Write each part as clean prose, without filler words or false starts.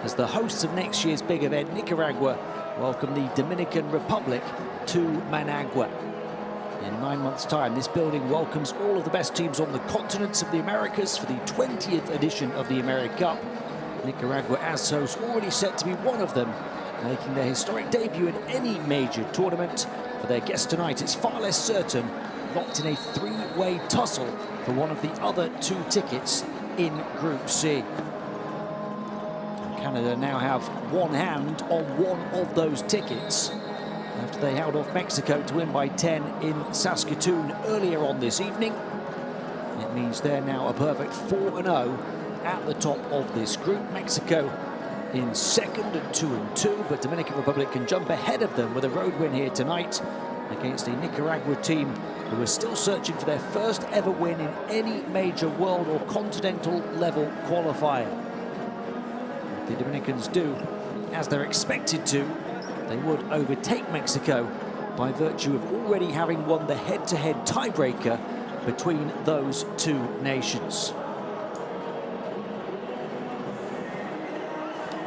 as the hosts of next year's big event, Nicaragua, welcome the Dominican Republic to Managua. In 9 months' time, this building welcomes all of the best teams on the continents of the Americas for the 20th edition of the AmeriCup. Nicaragua, as hosts, already set to be one of them, making their historic debut in any major tournament. For their guests tonight, it's far less certain, locked in a three-way tussle for one of the other two tickets in Group C. Canada now have one hand on one of those tickets after they held off Mexico to win by 10 in Saskatoon earlier on this evening. It means they're now a perfect 4-0 at the top of this group. Mexico in second at 2-2, but Dominican Republic can jump ahead of them with a road win here tonight against a Nicaragua team who are still searching for their first ever win in any major world or continental level qualifier. If the Dominicans do as they're expected to, they would overtake Mexico by virtue of already having won the head-to-head tiebreaker between those two nations.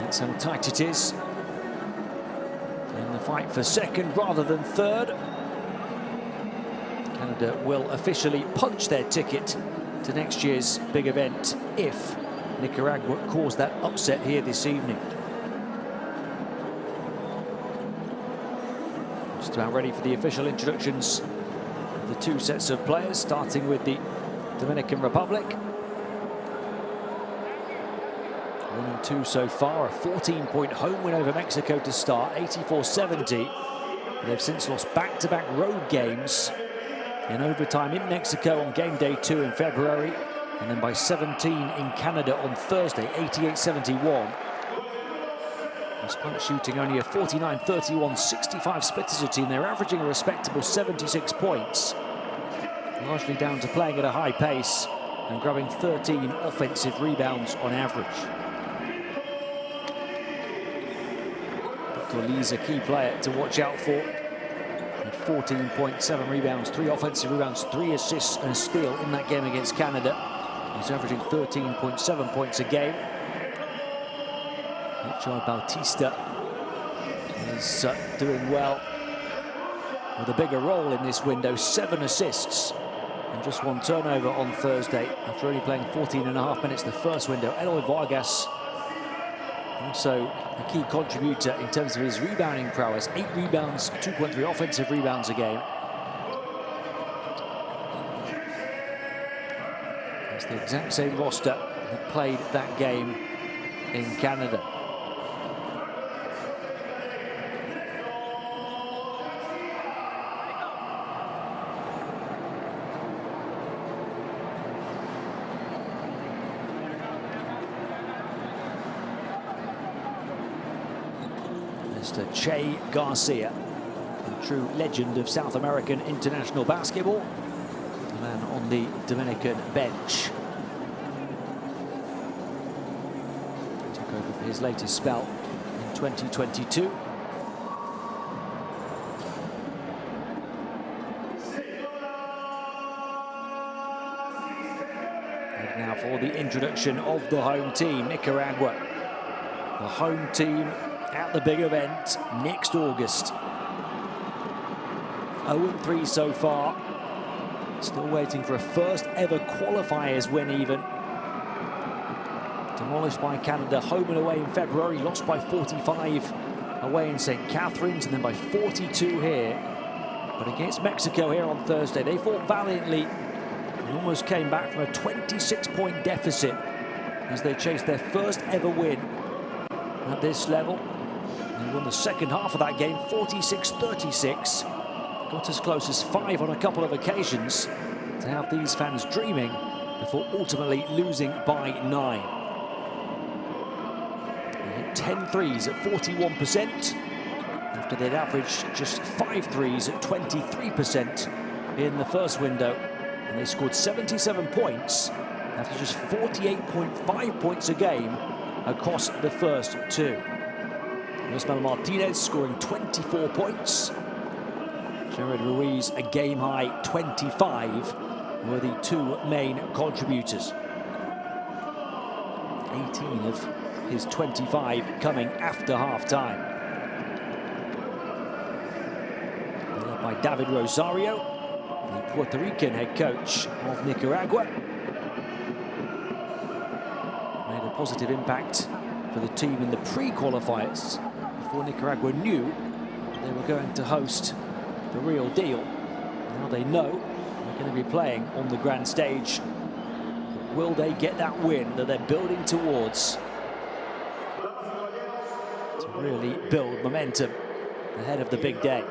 That's how tight it is in the fight for second rather than third. Canada will officially punch their ticket to next year's big event if Nicaragua cause that upset here this evening. Just about ready for the official introductions of the two sets of players, starting with the Dominican Republic. 1-2 so far, a 14-point home win over Mexico to start, 84-70. They've since lost back-to-back road games in overtime in Mexico on game day 2 in February, and then by 17 in Canada on Thursday, 88-71. Despite shooting only a 49-31, 65 split as a team, they're averaging a respectable 76 points, largely down to playing at a high pace and grabbing 13 offensive rebounds on average. Dr. Lee's a key player to watch out for. 14.7 rebounds, 3 offensive rebounds, 3 assists and a steal in that game against Canada. He's averaging 13.7 points a game. Joe Bautista is doing well with a bigger role in this window, 7 assists and just 1 turnover on Thursday after only playing 14.5 minutes the first window. Eloy Vargas, also a key contributor in terms of his rebounding prowess, 8 rebounds, 2.3 offensive rebounds a game. It's the exact same roster that played that game in Canada. Mr. Che Garcia, a true legend of South American international basketball, the man on the Dominican bench. Took over for his latest spell in 2022. And now for the introduction of the home team, Nicaragua. The home team at the big event next August. 0-3 so far. Still waiting for a first ever qualifiers win even. Demolished by Canada home and away in February, lost by 45 away in St. Catharines and then by 42 here. But against Mexico here on Thursday, they fought valiantly and almost came back from a 26-point deficit as they chased their first ever win at this level. They won the second half of that game, 46-36. Got as close as 5 on a couple of occasions to have these fans dreaming before ultimately losing by 9. They hit 10 threes at 41% after they'd averaged just 5 threes at 23% in the first window. And they scored 77 points after just 48.5 points a game across the first 2. Osman Martinez scoring 24 points. Jared Ruiz, a game-high 25, were the 2 main contributors. 18 of his 25 coming after half-time. Led by David Rosario, the Puerto Rican head coach of Nicaragua. Made a positive impact for the team in the pre-qualifiers before Nicaragua knew they were going to host the real deal. Now they know they're going to be playing on the grand stage. But will they get that win that they're building towards to really build momentum ahead of the big day?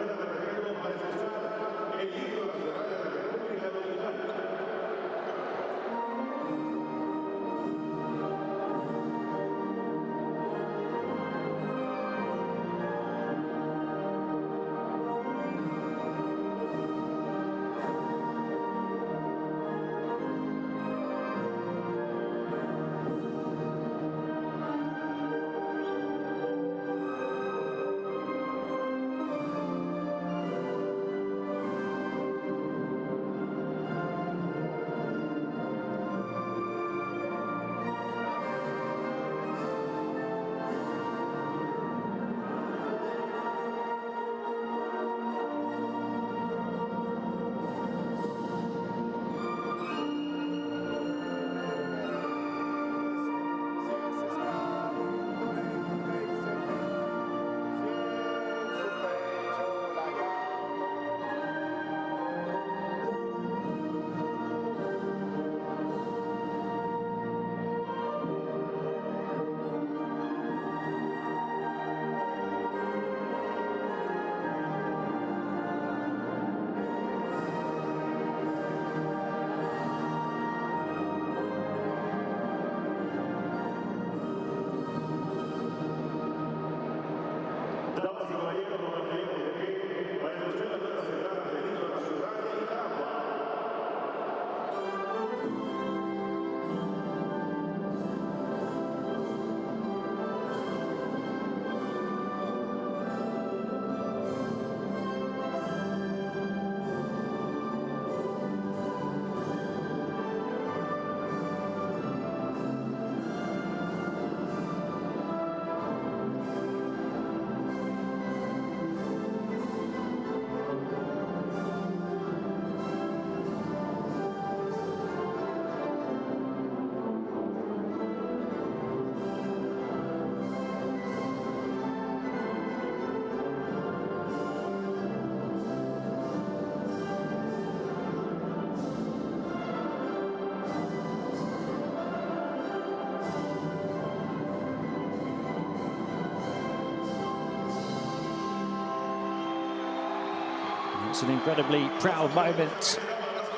It's an incredibly proud moment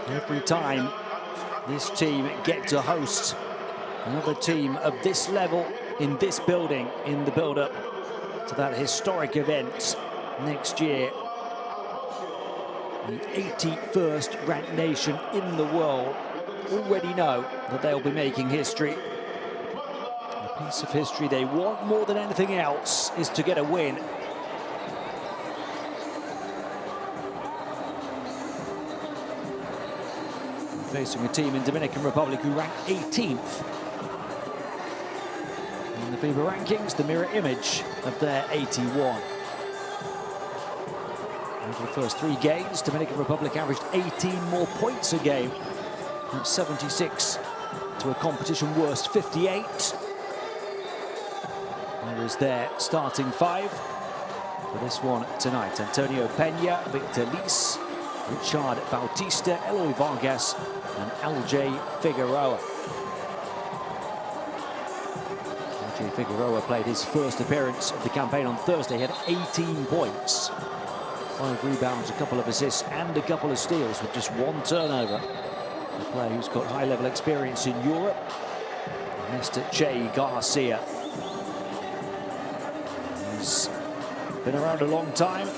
every time this team get to host another team of this level in this building in the build-up to that historic event next year. The 81st ranked nation in the world already know that they'll be making history. A piece of history they want more than anything else is to get a win. Facing a team in Dominican Republic who ranked 18th in the FIBA rankings, the mirror image of their 81. Over the first 3 games, Dominican Republic averaged 18 more points a game. That's 76 to a competition worst 58. There is their starting 5 for this one tonight. Antonio Peña, Victor Liz, Richard Bautista, Eloy Vargas, and Alge Figueroa. Alge Figueroa played his first appearance of the campaign on Thursday. He had 18 points, 5 rebounds, a couple of assists, and a couple of steals with just 1 turnover. A player who's got high-level experience in Europe, Mr. Che Garcia. He's been around a long time,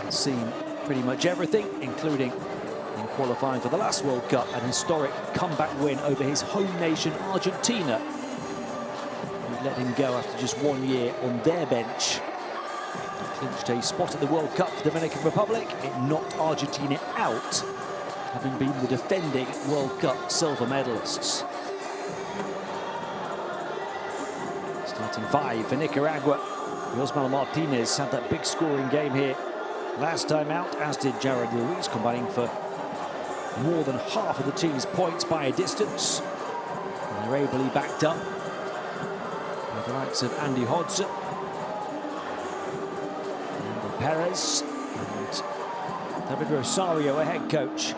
seen pretty much everything, including in qualifying for the last World Cup, an historic comeback win over his home nation, Argentina. Who let him go after just 1 year on their bench. He clinched a spot at the World Cup for the Dominican Republic. It knocked Argentina out, having been the defending World Cup silver medalists. Starting 5 for Nicaragua. Yosmal Martinez had that big scoring game here last time out, as did Jared Ruiz, combining for more than half of the team's points by a distance. And they're ably backed up by the likes of Andy Hodson, Andy Perez, and David Rosario, a head coach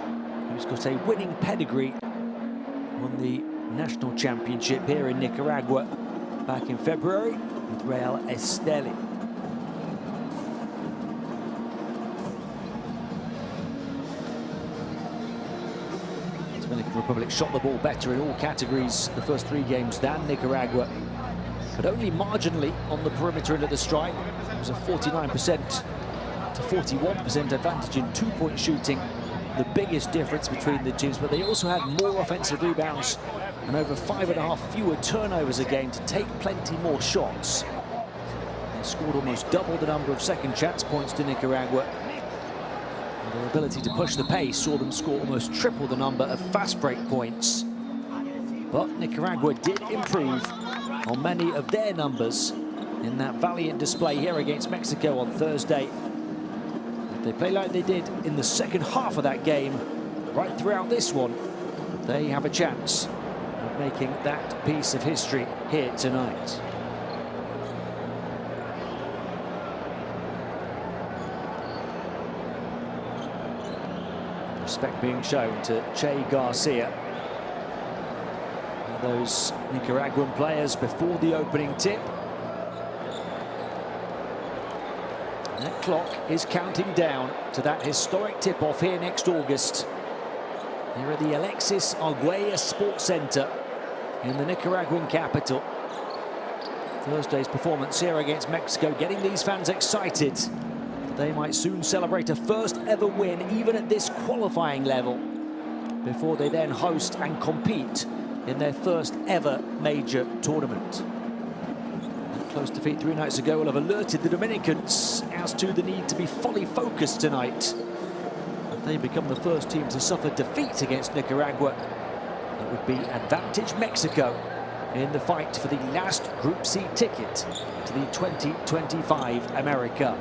who's got a winning pedigree. Won the national championship here in Nicaragua back in February with Real Esteli. Dominican Republic shot the ball better in all categories the first 3 games than Nicaragua, but only marginally on the perimeter and at the strike. It was a 49% to 41% advantage in 2-point shooting, the biggest difference between the teams, but they also had more offensive rebounds and over 5.5 fewer turnovers a game to take plenty more shots. They scored almost double the number of second chance points to Nicaragua. And their ability to push the pace saw them score almost triple the number of fast break points. But Nicaragua did improve on many of their numbers in that valiant display here against Mexico on Thursday. If they play like they did in the second half of that game, right throughout this one, they have a chance of making that piece of history here tonight. Respect being shown to Che Garcia. Those Nicaraguan players before the opening tip. That clock is counting down to that historic tip-off here next August. Here at the Alexis Arguelles Sports Center in the Nicaraguan capital. Thursday's performance here against Mexico getting these fans excited that they might soon celebrate a first ever win, even at this qualifying level, before they then host and compete in their first ever major tournament. That close defeat 3 nights ago will have alerted the Dominicans as to the need to be fully focused tonight. If they become the first team to suffer defeat against Nicaragua, it would be advantage Mexico in the fight for the last Group C ticket to the 2025 AmeriCup.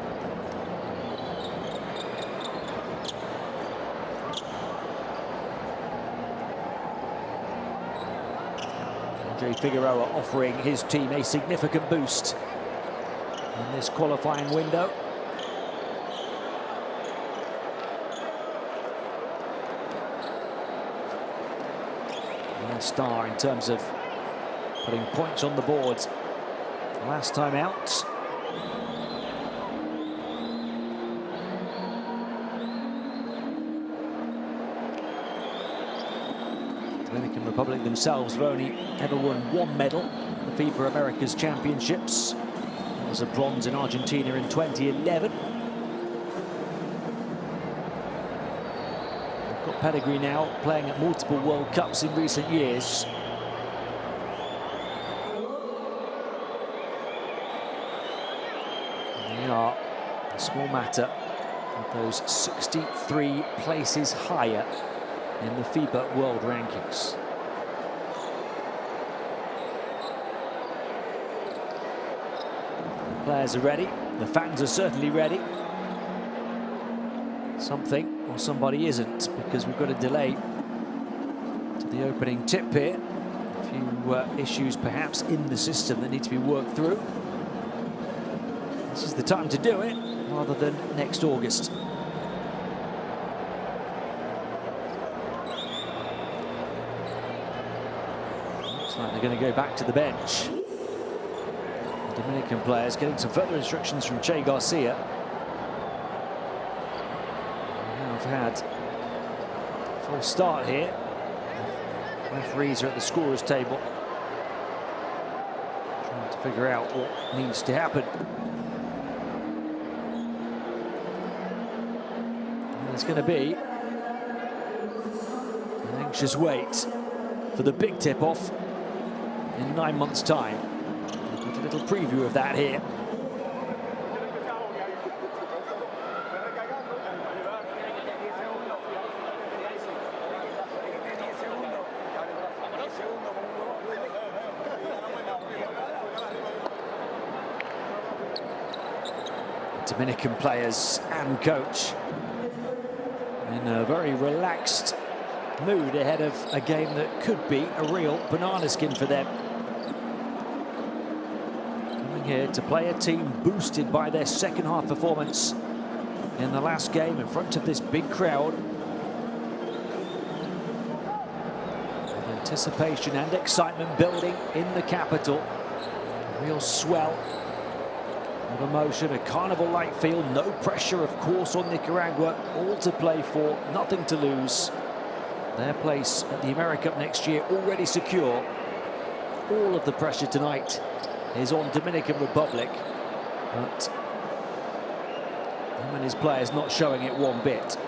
Andre Figueroa offering his team a significant boost in this qualifying window. And a star in terms of putting points on the board last time out. Dominican Republic themselves have only ever won 1 medal at the FIBA Americas Championships. That was a bronze in Argentina in 2011. They've got pedigree now, playing at multiple World Cups in recent years. And they are a small matter of those 63 places higher in the FIBA World Rankings. The players are ready, the fans are certainly ready. Something or somebody isn't, because we've got a delay to the opening tip here. A few issues perhaps in the system that need to be worked through. This is the time to do it, rather than next August. They're going to go back to the bench. The Dominican players getting some further instructions from Che Garcia. We've had a full start here. Referees are at the scorer's table, trying to figure out what needs to happen. And there's going to be an anxious wait for the big tip-off in 9 months' time. We've got a little preview of that here. Dominican players and coach in a very relaxed mood ahead of a game that could be a real banana skin for them. Coming here to play a team boosted by their second half performance in the last game in front of this big crowd. With anticipation and excitement building in the capital. A real swell of emotion, a carnival-like feel, no pressure of course on Nicaragua, all to play for, nothing to lose. Their place at the AmeriCup next year already secure. All of the pressure tonight is on Dominican Republic, but him and his players not showing it one bit.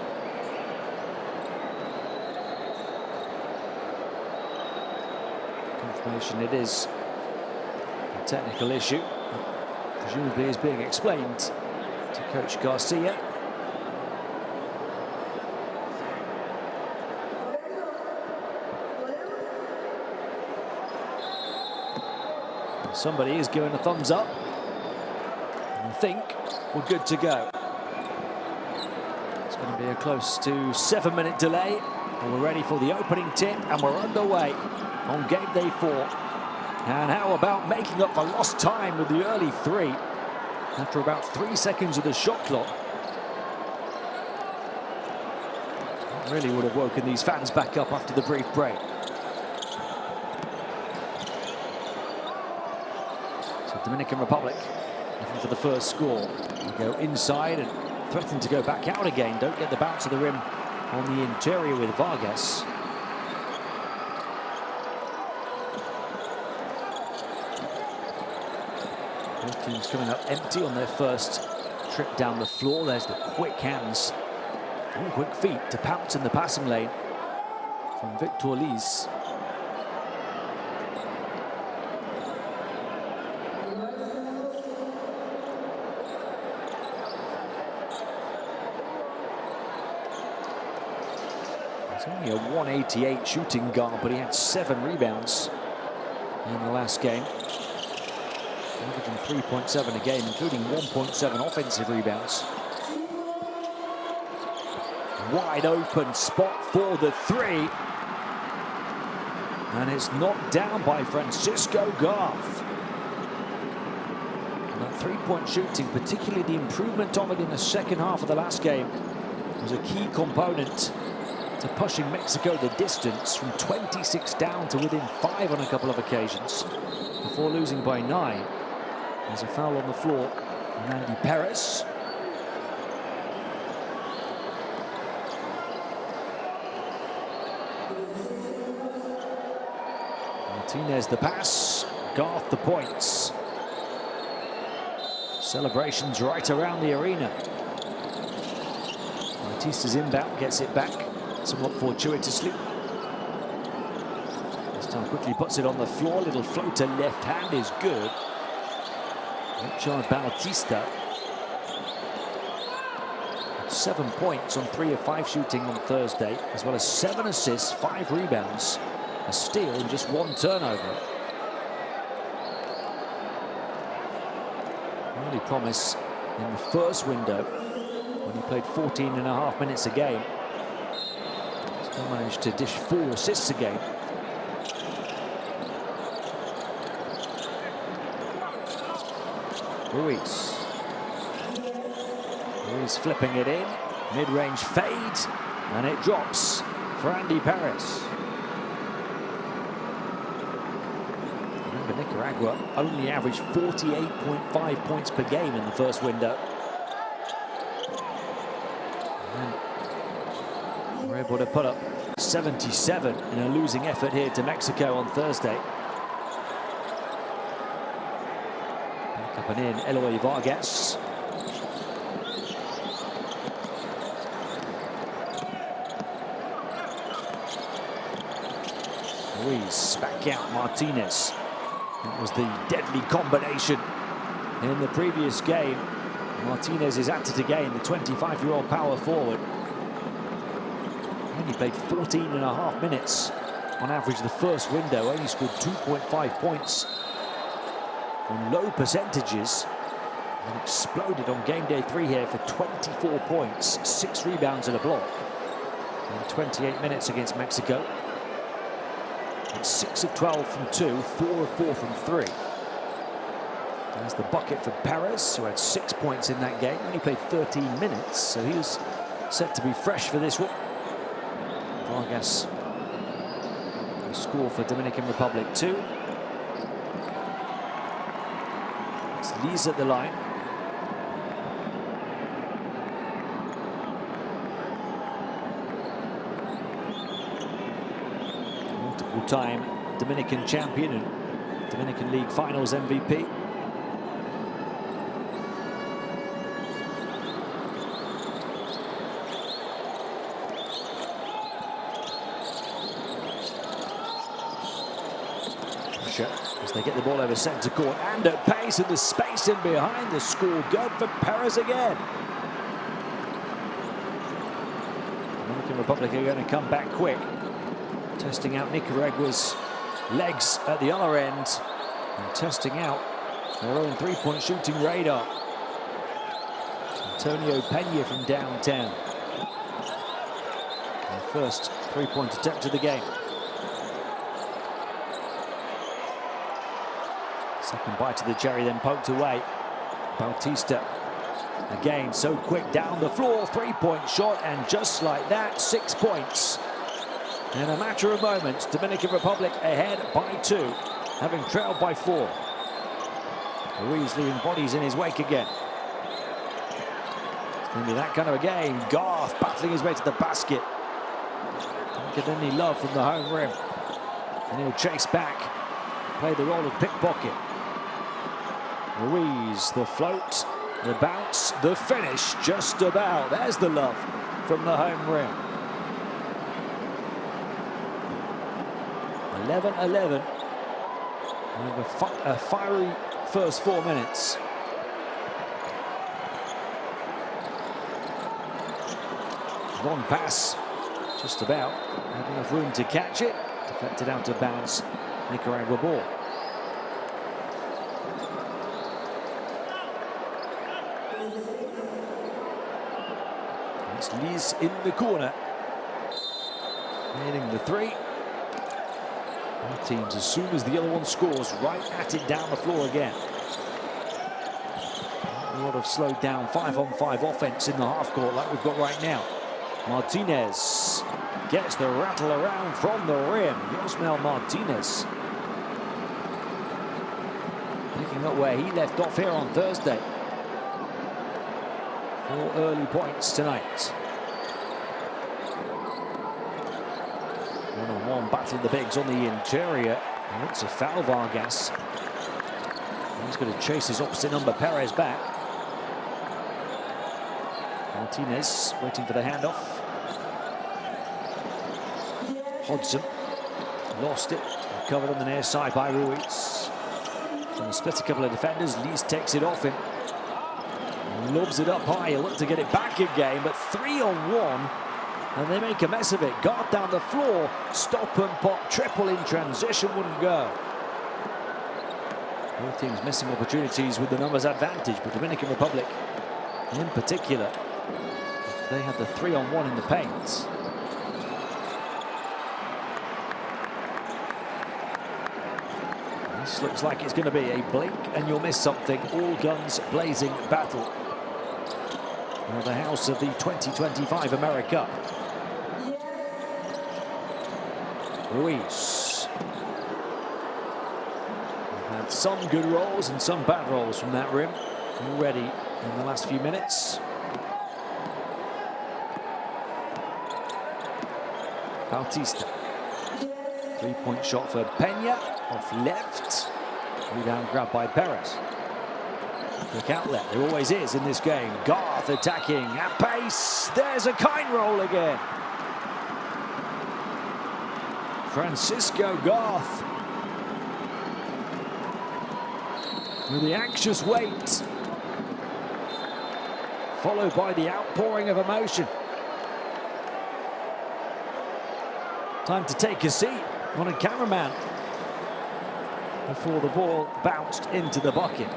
Confirmation it is a technical issue. Presumably is being explained to Coach Garcia. Somebody is giving a thumbs up. And I think we're good to go. It's going to be a close to 7-minute delay. But we're ready for the opening tip and we're underway on game day 4. And how about making up for lost time with the early 3 after about 3 seconds of the shot clock? That really would have woken these fans back up after the brief break. So Dominican Republic looking for the first score. They go inside and threaten to go back out again. Don't get the bounce of the rim on the interior with Vargas. Both teams coming up empty on their first trip down the floor. There's the quick hands and quick feet to pounce in the passing lane from Victor Liz. He's only a 188 shooting guard, but he had 7 rebounds in the last game. Averaging 3.7 a game, including 1.7 offensive rebounds. Wide open spot for the 3. And it's knocked down by Francisco Garth. And that 3-point shooting, particularly the improvement of it in the second half of the last game, was a key component to pushing Mexico the distance from 26 down to within 5 on a couple of occasions, before losing by 9. There's a foul on the floor, and Andy Perez. Martinez the pass, Garth the points. Celebrations right around the arena. Batista's inbound, gets it back, somewhat fortuitously. This time quickly puts it on the floor, little floater left hand is good. Richard Bautista, 7 points on 3 of 5 shooting on Thursday, as well as 7 assists, 5 rebounds, a steal and just 1 turnover. Early promise in the first window when he played 14.5 minutes a game. Still managed to dish 4 assists a game. Ruiz flipping it in, mid-range fade, and it drops for Andy Perez. Remember, Nicaragua only averaged 48.5 points per game in the first window. And we're able to put up 77 in a losing effort here to Mexico on Thursday. Up and in, Eloy Vargas. Ruiz back out, Martinez. That was the deadly combination in the previous game. Martinez is at it again, the 25-year-old power forward. He only played 14.5 minutes on average the first window, only scored 2.5 points. On low percentages, And exploded on game day 3 here for 24 points, 6 rebounds and a block in 28 minutes against Mexico. And 6 of 12 from 2, 4 of 4 from 3. There's the bucket for Perez, who had 6 points in that game. Only played 13 minutes, so he was set to be fresh for this one. Vargas, the score for Dominican Republic 2. It's Lees at the line. Multiple-time Dominican champion and Dominican League Finals MVP. As they get the ball over centre court and at pace, and the space in behind. The score good for Perez again. Dominican Republic are going to come back quick, testing out Nicaragua's legs at the other end and testing out their own three-point shooting radar. Antonio Pena from downtown. Their first three-point attempt of the game. Second bite to the cherry, then poked away. Bautista again, so quick down the floor, three-point shot, and just like that, 6 points. In a matter of moments, Dominican Republic ahead by 2, having trailed by 4. Ruiz leaving bodies in his wake again. It's going to be that kind of a game. Garth battling his way to the basket. Don't get any love from the home rim. And he'll chase back, play the role of pickpocket. Ruiz, the float, the bounce, the finish, just about. There's the love from the home rim. 11-11. A fiery first 4 minutes. Long pass, just about. Had enough room to catch it. Deflected out of bounds. Nicaragua ball. It's Lees in the corner. Hitting the three. Both teams, as soon as the other one scores, right at it down the floor again. A lot of slowed down 5-on-5 offense in the half court like we've got right now. Martinez gets the rattle around from the rim. Yosmel Martinez picking up where he left off here on Thursday. 4 early points tonight. One-on-one battle the bigs on the interior. He wants a foul, Vargas. He's going to chase his opposite number, Perez, back. Martinez waiting for the handoff. Hodgson lost it, covered on the near side by Ruiz. Trying to split a couple of defenders. Lees takes it off him. Lobs it up high. He'll look to get it back again, but 3-on-1, and they make a mess of it. Guard down the floor, stop and pop, triple in transition, wouldn't go. Both teams missing opportunities with the numbers advantage, but Dominican Republic in particular, they had the 3-on-1 in the paint. This looks like it's going to be a blink and you'll miss something, all guns blazing battle. The house of the 2025 AmeriCup. Ruiz. We've had some good rolls and some bad rolls from that rim already in the last few minutes. Bautista. Three-point shot for Pena, off left. Rebound grabbed by Perez. Quick outlet, there always is in this game. Garth attacking at pace. There's a kite roll again. Francisco Garth with the anxious wait, followed by the outpouring of emotion. Time to take a seat on a cameraman before the ball bounced into the bucket.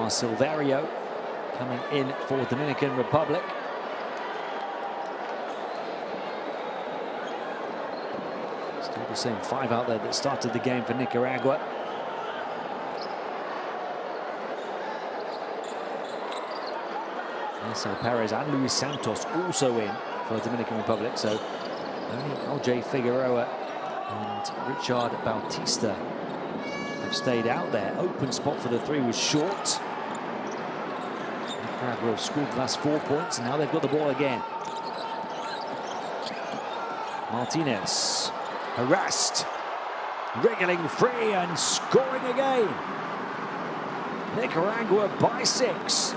Silverio coming in for Dominican Republic. Still the same 5 out there that started the game for Nicaragua. So Perez and Luis Santos also in for Dominican Republic. So only LJ Figueroa and Richard Bautista have stayed out there. Open spot for the 3 was short. Nicaragua have scored the last 4 points, and now they've got the ball again. Martinez harassed, wriggling free and scoring again. Nicaragua by 6.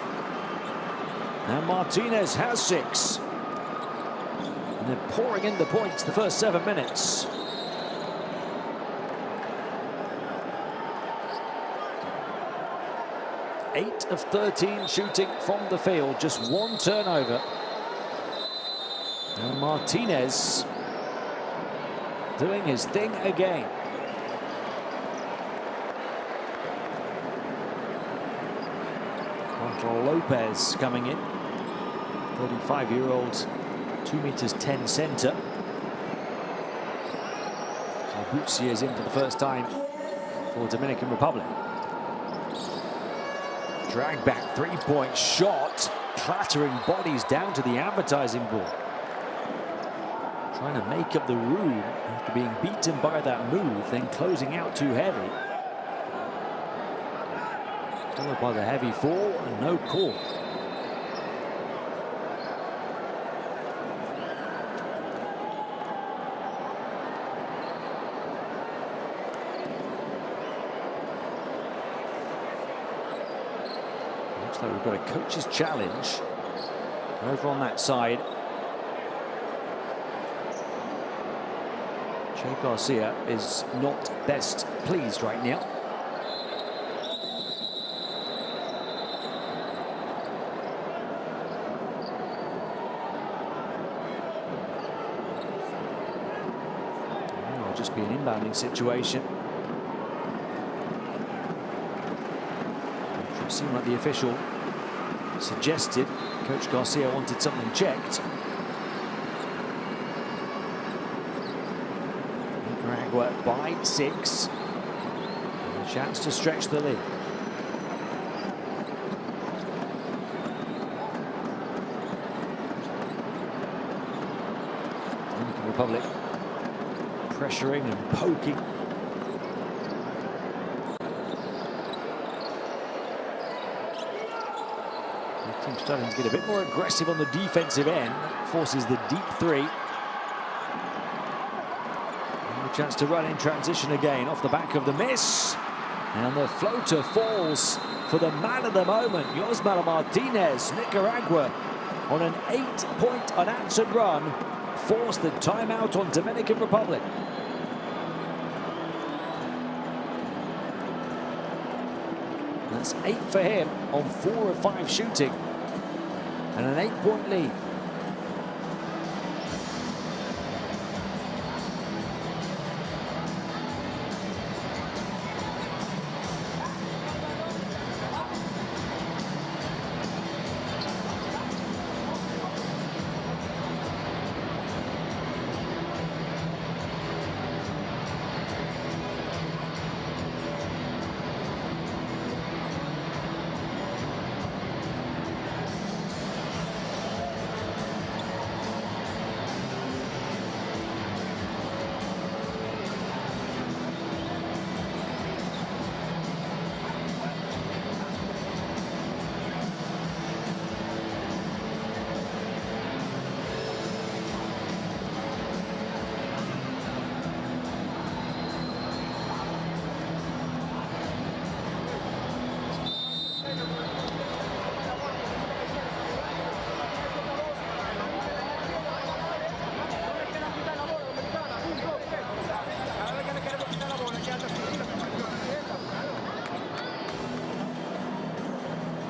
And Martinez has 6. And they're pouring in the points the first 7 minutes. Eight of 13 shooting from the field, just 1 turnover. And Martinez doing his thing again. Lopez coming in, 35-year-old, 2 meters 10 center. Bootsy is in for the first time for Dominican Republic. Drag back 3-point shot, clattering bodies down to the advertising board. Trying to make up the room after being beaten by that move, then closing out too heavy. Followed by the heavy fall and no call. Looks like we've got a coach's challenge over on that side. Che Garcia is not best pleased right now. Just be an inbounding situation. It seemed like the official suggested Coach Garcia wanted something checked. Nicaragua by 6. And a chance to stretch the lead. Dominican Republic pressuring and poking. The team starting to get a bit more aggressive on the defensive end. Forces the deep 3. And a chance to run in transition again off the back of the miss. And the floater falls for the man of the moment, Yosmar Martinez. Nicaragua on an 8-point unanswered run forced the timeout on Dominican Republic. That's 8 for him on 4 of 5 shooting, and an 8-point lead.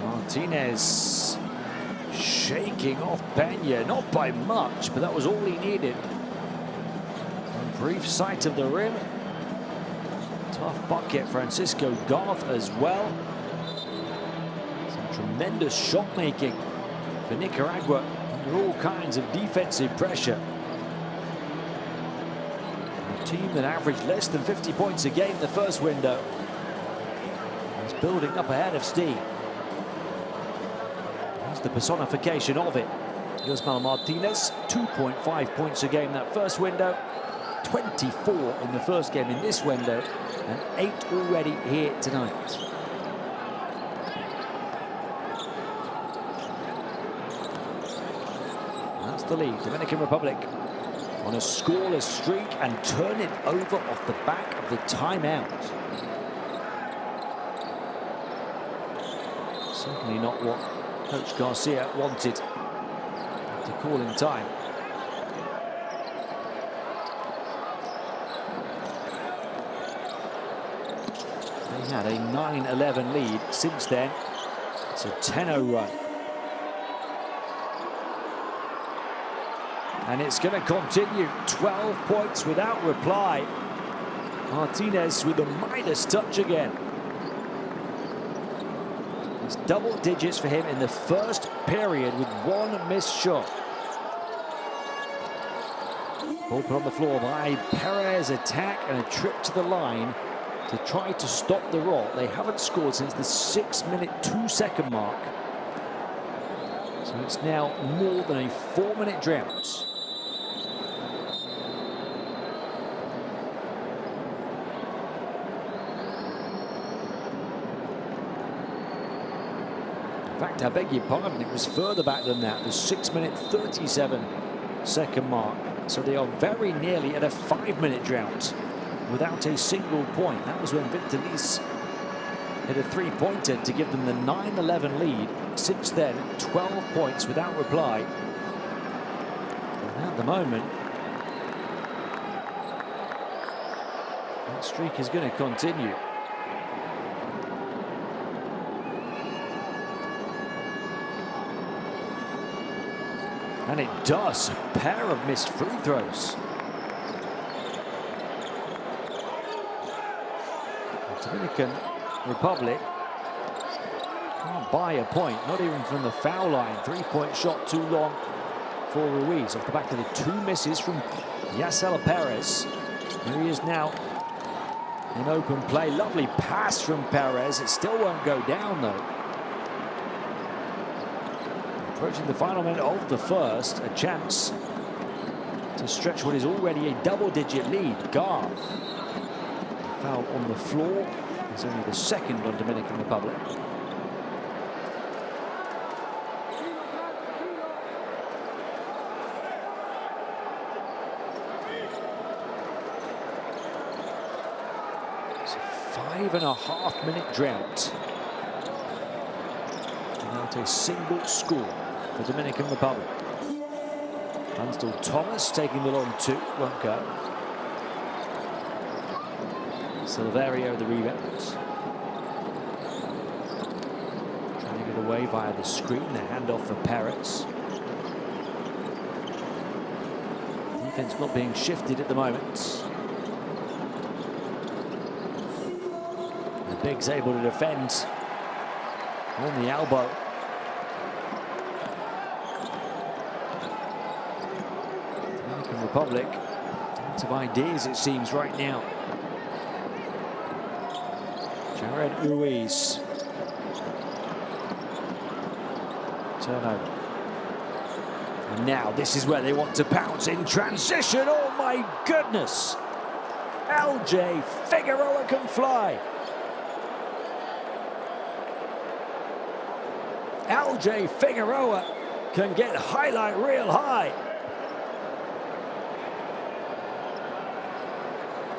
Martinez shaking off Pena, not by much, but that was all he needed. A brief sight of the rim. Tough bucket, Francisco Garth as well. Tremendous shot making for Nicaragua under all kinds of defensive pressure. A team that averaged less than 50 points a game the first window is building up ahead of steam. Here's the personification of it. Yosmal Martinez, 2.5 points a game that first window, 24 in the first game in this window, and 8 already here tonight. That's the lead. Dominican Republic on a scoreless streak and turn it over off the back of the timeout. Certainly not what Coach Garcia wanted to call in time. They had a 9-11 lead. Since then, it's a 10-0 run. And it's going to continue. 12 points without reply. Martinez with the Midas touch again. It's double digits for him in the first period with one missed shot. Ball put on the floor by Perez. Attack and a trip to the line to try to stop the roll. They haven't scored since the 6-minute 2-second mark. So it's now more than a 4-minute drought. In fact, I beg your pardon, it was further back than that, the 6-minute 37-second mark. So they are very nearly at a 5-minute drought without a single point. That was when Victor Liz hit a 3-pointer to give them the 9-11 lead. Since then, 12 points without reply. And at the moment, that streak is going to continue. And it does. A pair of missed free throws. The Dominican Republic can't buy a point, not even from the foul line. 3-point shot too long for Ruiz off the back of the 2 misses from Yasela Perez. Here he is now in open play. Lovely pass from Perez. It still won't go down though. Approaching the final minute of the first, a chance to stretch what is already a double-digit lead. Garth. Foul on the floor. It's only the second on Dominican Republic. It's a 5.5-minute drought without a single score for Dominican Republic. Tunstall Thomas taking the long 2, won't go. Silverio the rebounds. Trying to get away via the screen, the handoff for Perez. Defense not being shifted at the moment. The Big's able to defend on the elbow. Dominican Republic, lots of ideas it seems right now. Jared Ruiz. Turnover. And now this is where they want to pounce in transition. Oh my goodness. LJ Figueroa can fly. LJ Figueroa can get highlight reel high.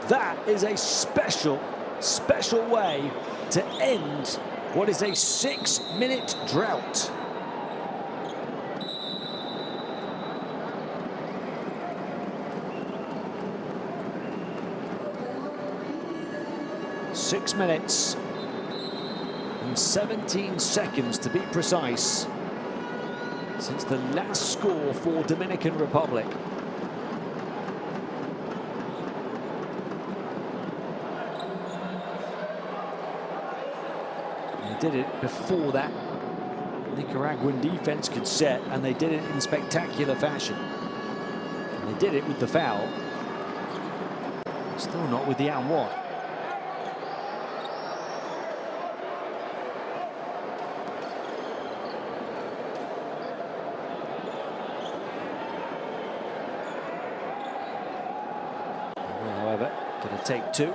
That is a special way to end what is a 6-minute drought. Six minutes and 17 seconds to be precise since the last score for Dominican Republic. They did it before that Nicaraguan defense could set, and they did it in spectacular fashion. And they did it with the foul. Still not with the and one. However, going to take two.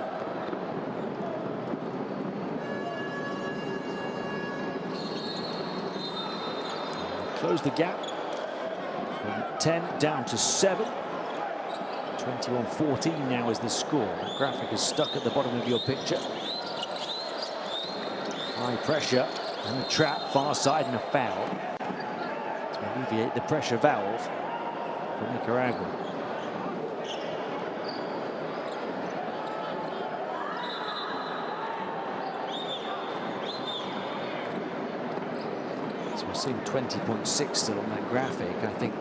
Close the gap from 10 down to 7. 21-14 now is the score. That graphic is stuck at the bottom of your picture. High pressure and a trap, far side, and a foul to alleviate the pressure valve for Nicaragua. So we're seeing 20.6 still on that graphic. I think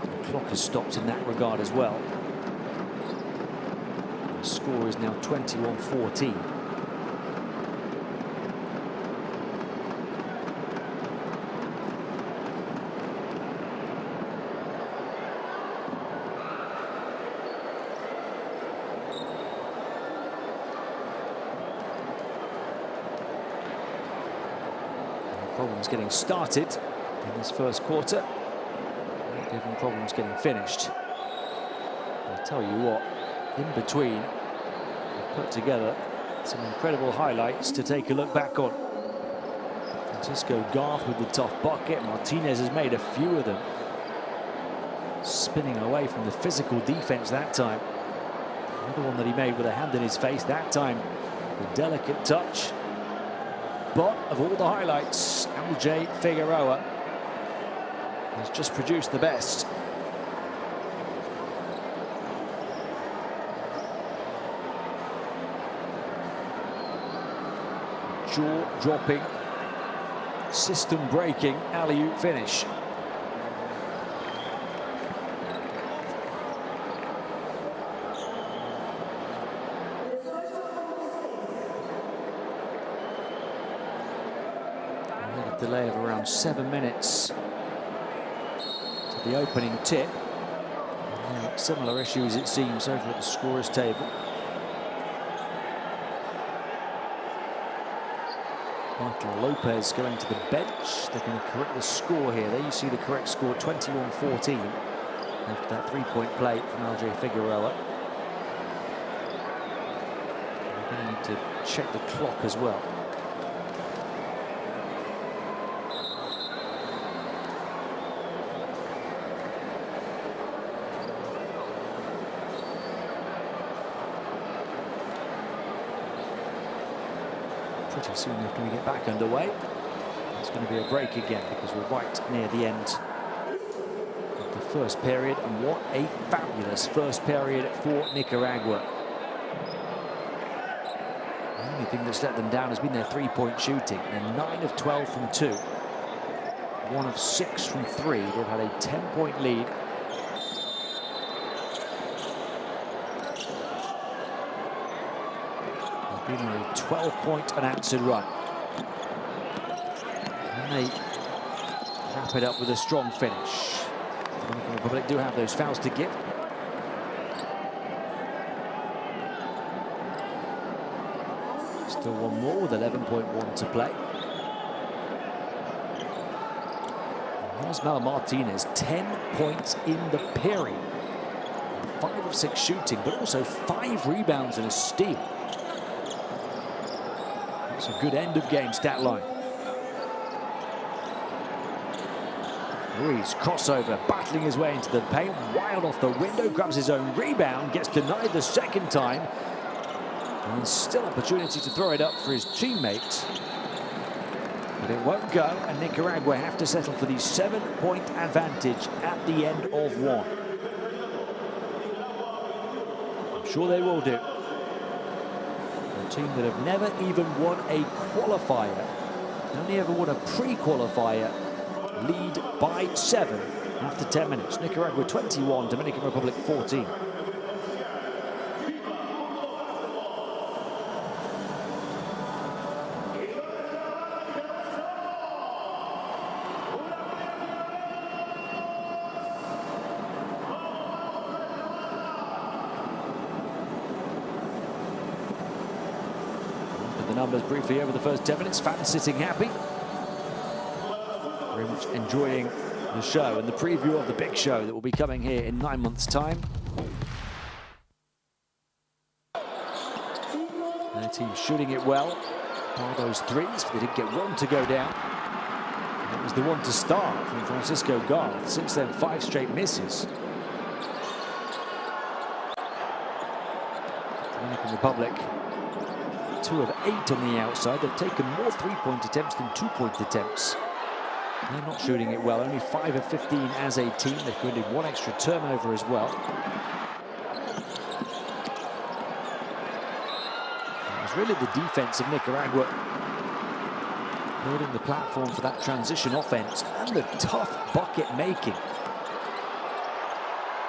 the clock has stopped in that regard as well. The score is now 21-14. Problems getting started in this first quarter. Even problems getting finished. I'll tell you what, in between, we've put together some incredible highlights to take a look back on. Francisco Garth with the tough bucket. Martinez has made a few of them. Spinning away from the physical defense that time. Another one that he made with a hand in his face that time. The delicate touch. But of all the highlights, LJ Figueroa has just produced the best. Jaw-dropping, system-breaking alley-oop finish. A delay of around 7 minutes to the opening tip. And now similar issues, it seems, over at the scorer's table. Bartolo Lopez going to the bench. They're going to correct the score here. There you see the correct score, 21-14, after that three-point play from LJ Figueroa. We're going to need to check the clock as well. Pretty soon after we get back underway, it's going to be a break again because we're right near the end of the first period. And what a fabulous first period for Nicaragua. The only thing that's let them down has been their three-point shooting. They're 9 of 12 from 2, 1 of 6 from 3. They've had a 10-point lead. Been on a 12-point unanswered run. And they wrap it up with a strong finish. The Dominican Republic do have those fouls to give. Still one more with 11.1 to play. Osmel Martinez, 10 points in the period. 5 of 6 shooting, but also 5 rebounds and a steal. It's a good end of game stat line. Ruiz, crossover, battling his way into the paint, wild off the window, grabs his own rebound, gets denied the second time, and still opportunity to throw it up for his teammate. But it won't go, and Nicaragua have to settle for the 7-point advantage at the end of one. I'm sure they will do. A team that have never even won a qualifier, only ever won a pre-qualifier, lead by 7 after 10 minutes. Nicaragua 21, Dominican Republic 14. numbers briefly over the first 10 minutes. Fans sitting happy. Very much enjoying the show and the preview of the big show that will be coming here in 9 months' time. Their team shooting it well. All those threes, but they did get one to go down. And that was the one to start from Francisco Garth. Since then, 5 straight misses. Dominican Republic, 2 of 8 on the outside. They've taken more 3-point attempts than 2-point attempts. They're not shooting it well. Only 5 of 15 as a team. They've committed 1 extra turnover as well. It was really the defense of Nicaragua building the platform for that transition offense and the tough bucket making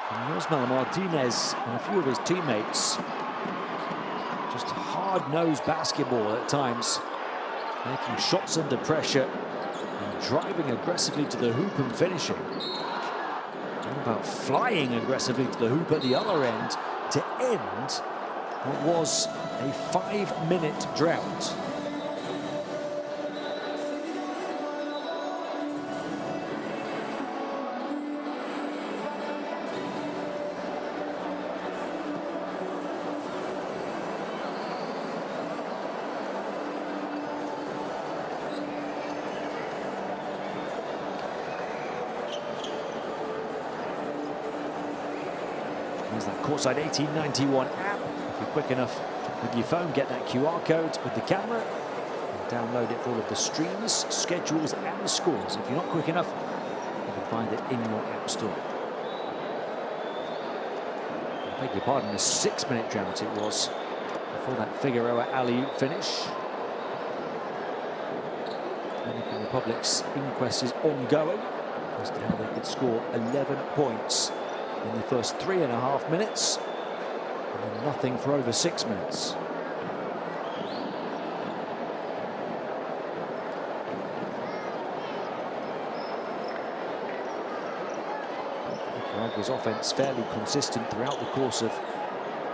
from Yosmel Martinez and a few of his teammates. Just hard-nosed basketball at times, making shots under pressure and driving aggressively to the hoop and finishing. How about flying aggressively to the hoop at the other end to end what was a 5-minute drought. There's that courtside 1891 app. If you're quick enough with your phone, get that QR code with the camera and download it for all of the streams, schedules and scores. If you're not quick enough, you can find it in your app store. I beg your pardon, a 6-minute drought it was before that Figueroa alley-oop finish. Dominican Republic's inquest is ongoing as to how they could score 11 points in the first 3.5 minutes, and then nothing for over 6 minutes. Nicaragua's offense fairly consistent throughout the course of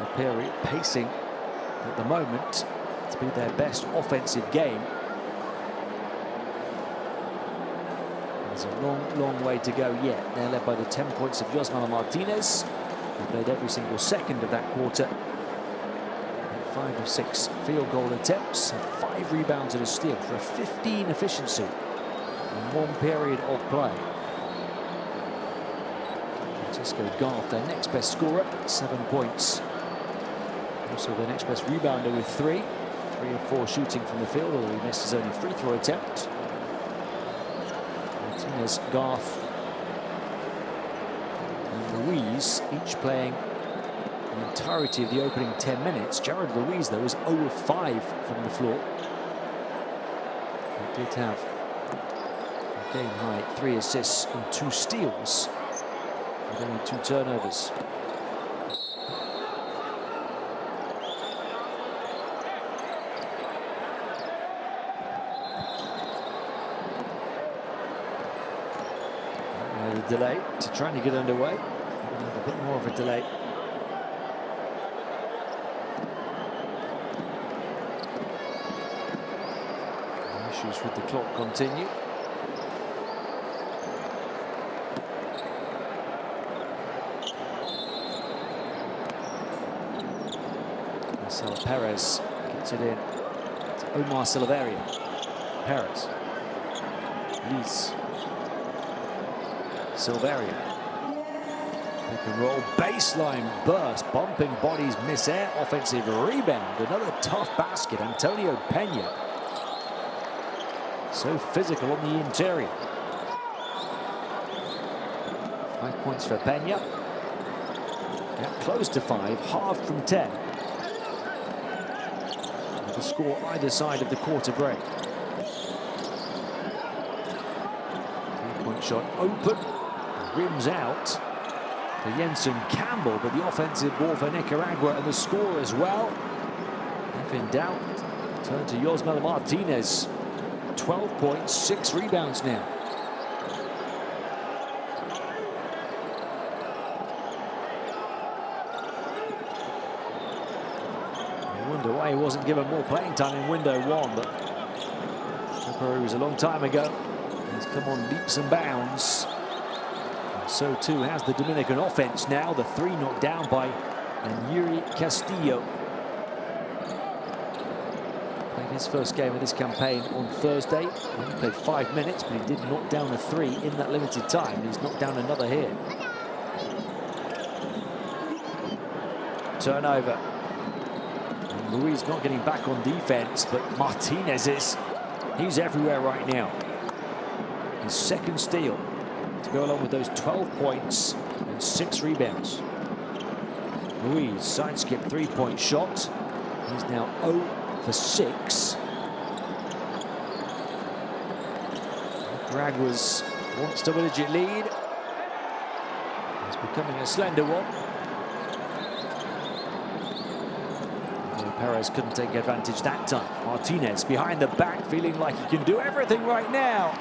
the period, pacing at the moment to be their best offensive game. There's a long, long way to go yet. They're led by the 10 points of Yosmel Martinez, who played every single second of that quarter. 5 of 6 field goal attempts, 5 rebounds and a steal for a 15 efficiency in 1 period of play. Francisco Garth, their next best scorer, 7 points. Also their next best rebounder with 3. 3 of 4 shooting from the field, although he missed his only free throw attempt. Martinez, Garth and Ruiz each playing the entirety of the opening 10 minutes. Jared Ruiz, though, is 0 of 5 from the floor. He did have a game-high 3 assists and 2 steals with only 2 turnovers. The delay to trying to get underway. A bit more of a delay. Issues with the clock continue. Marcelo Perez gets it in to Omar Silveria. Perez. Lees. Silveria. Pick and roll, baseline burst, bumping bodies, miss-air, offensive rebound. Another tough basket, Antonio Pena. So physical on the interior. 5 points for Pena. Get close to 5, halved from 10. The score either side of the quarter break. 3-point shot open. Rims out for Jensen Campbell, but the offensive ball for Nicaragua and the score as well. If in doubt, turn to Yosmel Martinez. 12 points, 6 rebounds now. I wonder why why he wasn't given more playing time in window one, but February was a long time ago. He's come on leaps and bounds. And so too has the Dominican offense now. The three knocked down by Yuri Castillo. Played his first game of this campaign on Thursday. He only played 5 minutes, but he did knock down a three in that limited time. He's knocked down another here. Turnover. And Ruiz not getting back on defense, but Martinez is. He's everywhere right now. His second steal to go along with those 12 points and 6 rebounds. Ruiz, side skip three-point shot. He's now 0 for 6. Nicaragua's once double-digit lead. It's becoming a slender one. Perez couldn't take advantage that time. Martinez behind the back, feeling like he can do everything right now.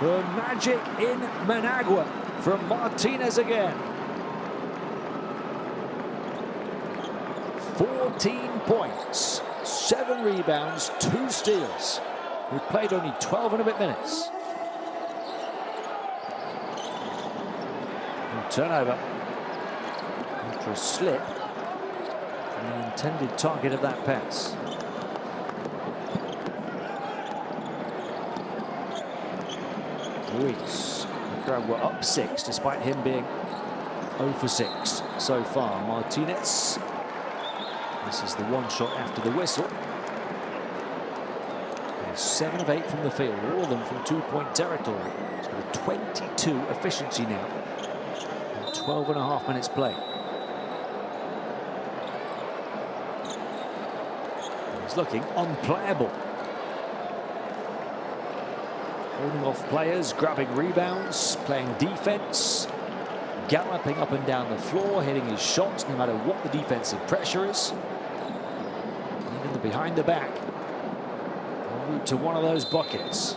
The magic in Managua from Martinez again. 14 points, 7 rebounds, 2 steals. We've played only 12 and a bit minutes. And turnover after a slip. The intended target of that pass. Ruiz. Nicaragua up 6 despite him being 0 for 6 so far. Martinez. This is the one shot after the whistle. He's 7 of 8 from the field, all of them from 2-point territory. He's got a 22 efficiency now. And 12 and a half minutes played. He's looking unplayable. Holding off players, grabbing rebounds, playing defense, galloping up and down the floor, hitting his shots no matter what the defensive pressure is. Even the behind the back, en route to one of those buckets.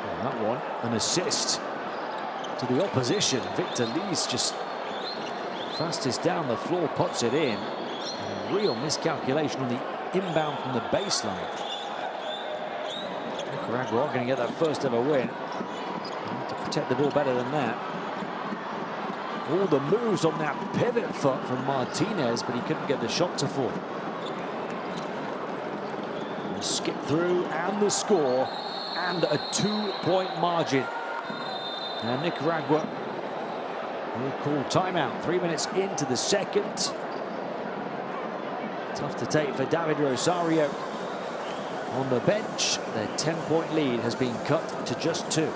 And that one, an assist to the opposition. Victor Lee's just fastest down the floor, puts it in. A real miscalculation on the inbound from the baseline. Nicaragua are going to get that first ever win. They need to protect the ball better than that. All the moves on that pivot foot from Martinez, but he couldn't get the shot to fall. And the skip through and the score, and a 2-point margin. And Nicaragua will call timeout. 3 minutes into the second. Tough to take for David Rosario. On the bench, their 10-point lead has been cut to just 2.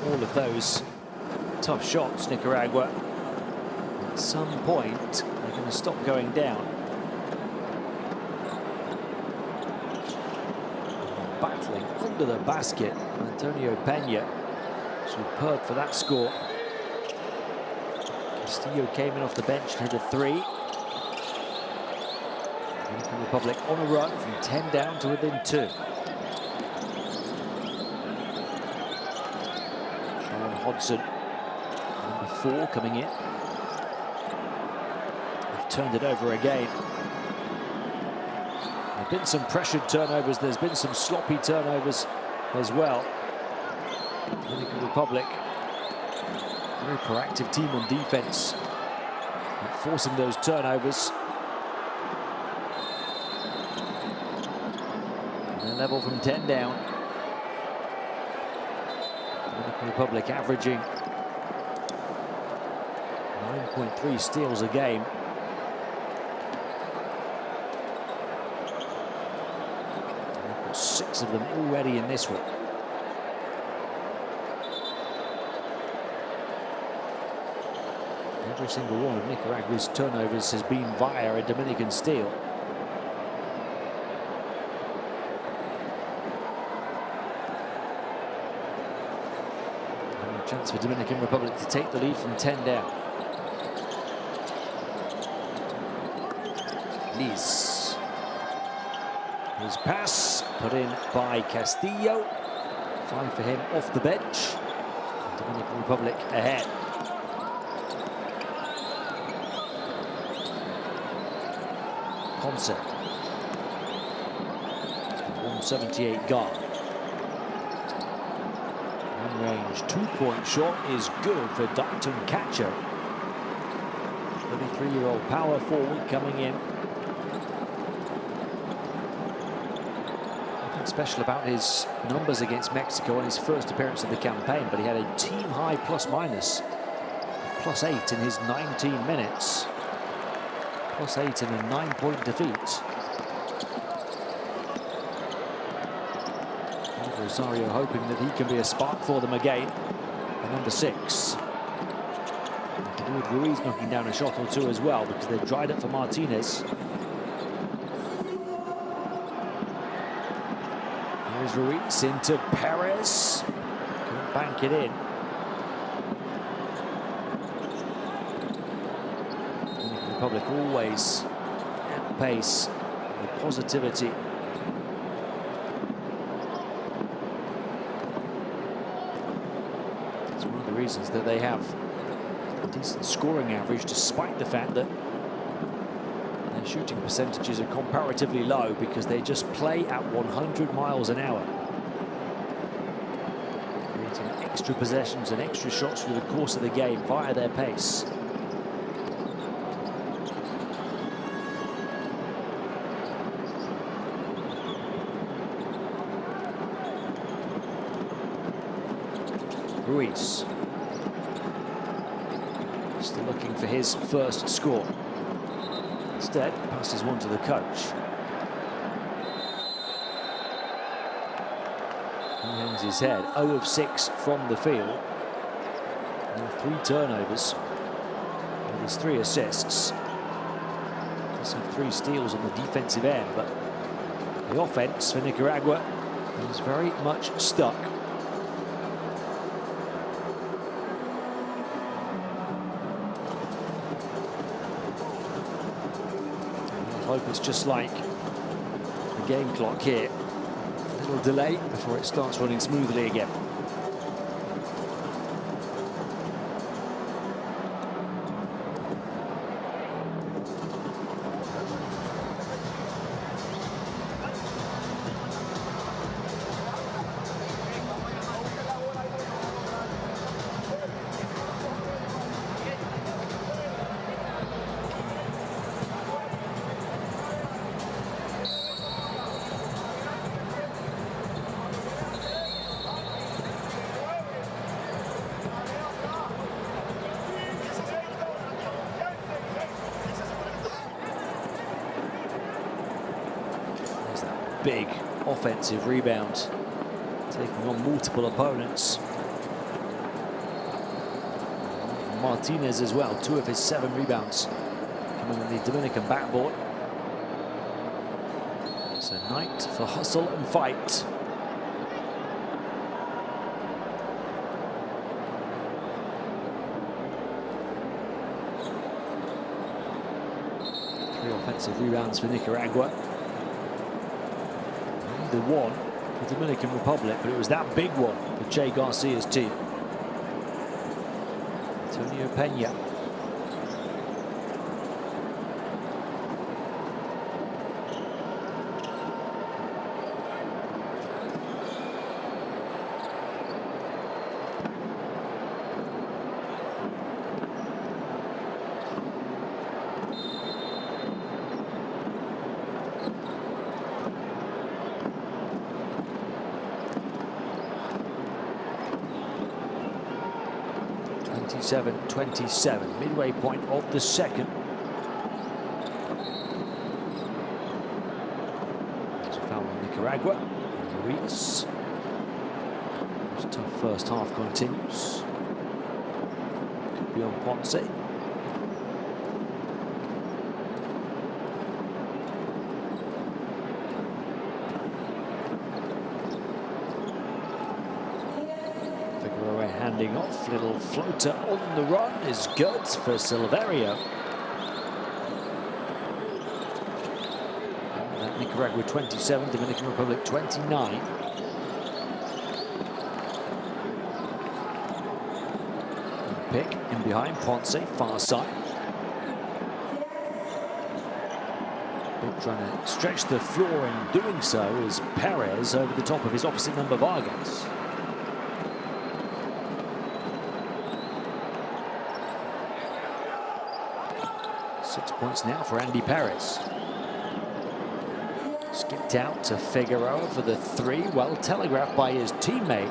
All of those tough shots, Nicaragua. At some point, they're going to stop going down. And battling under the basket, Antonio Pena. Superb for that score. Castillo came in off the bench and hit a 3. Dominican Republic on a run from 10 down to within 2. Hodson, number 4, coming in. They've turned it over again. There have been some pressured turnovers. There's been some sloppy turnovers as well. Dominican Republic, very proactive team on defense, forcing those turnovers. And they're level from 10 down. Dominican Republic averaging 9.3 steals a game. And they've got 6 of them already in this one. Every single one of Nicaragua's turnovers has been via a Dominican steal. And a chance for Dominican Republic to take the lead from 10 down. Liz. His pass put in by Castillo. 5 for him off the bench. And Dominican Republic ahead. Ponce. 178 guard. Long-range 2-point shot is good for Dayton Cacho. 33-year-old power forward coming in. Nothing special about his numbers against Mexico on his first appearance of the campaign, but he had a team-high plus-minus, +8 in his 19 minutes. +8 in a 9-point defeat. Rosario hoping that he can be a spark for them again. The number 6. They can do with Ruiz knocking down a shot or two as well, because they've dried up for Martinez. Here's Ruiz into Perez. Couldn't bank it in. Republic always at pace with positivity. It's one of the reasons that they have a decent scoring average, despite the fact that their shooting percentages are comparatively low, because they just play at 100 miles an hour, creating extra possessions and extra shots through the course of the game via their pace. Ruiz still looking for his first score. Instead, passes one to the coach. He hangs his head. 0 of 6 from the field. And 3 turnovers. And his 3 assists. Does have 3 steals on the defensive end, but the offense for Nicaragua is very much stuck. I hope it's just like the game clock here. A little delay before it starts running smoothly again. Big offensive rebound, taking on multiple opponents. Martinez as well, 2 of his 7 rebounds coming on the Dominican backboard. It's a night for hustle and fight. Three offensive rebounds for Nicaragua. The one for Dominican Republic, but it was that big one for Che Garcia's team. Antonio Peña. 27-27, midway point of the second. There's a foul on Nicaragua. Ruiz. This tough first half continues. Could be on Ponce. Handing off, little floater on the run is good for Silverio. That Nicaragua 27, Dominican Republic 29. Pick in behind Ponce, far side. Trying to stretch the floor in doing so is Perez over the top of his opposite number Vargas. Points now for Andy Perez. Skipped out to Figueroa for the three, well telegraphed by his teammate.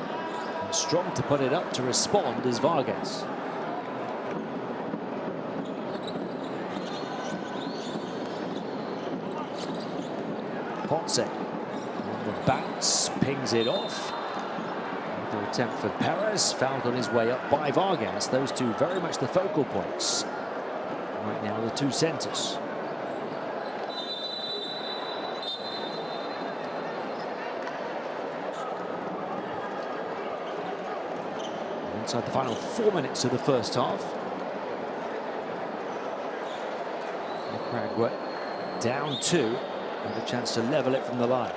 And strong to put it up to respond is Vargas. Ponce on the bounce, pings it off. Another attempt for Perez, fouled on his way up by Vargas. Those two very much the focal points. Right now, the two centres. Inside the final 4 minutes of the first half. Nicaragua down 2, and a chance to level it from the line.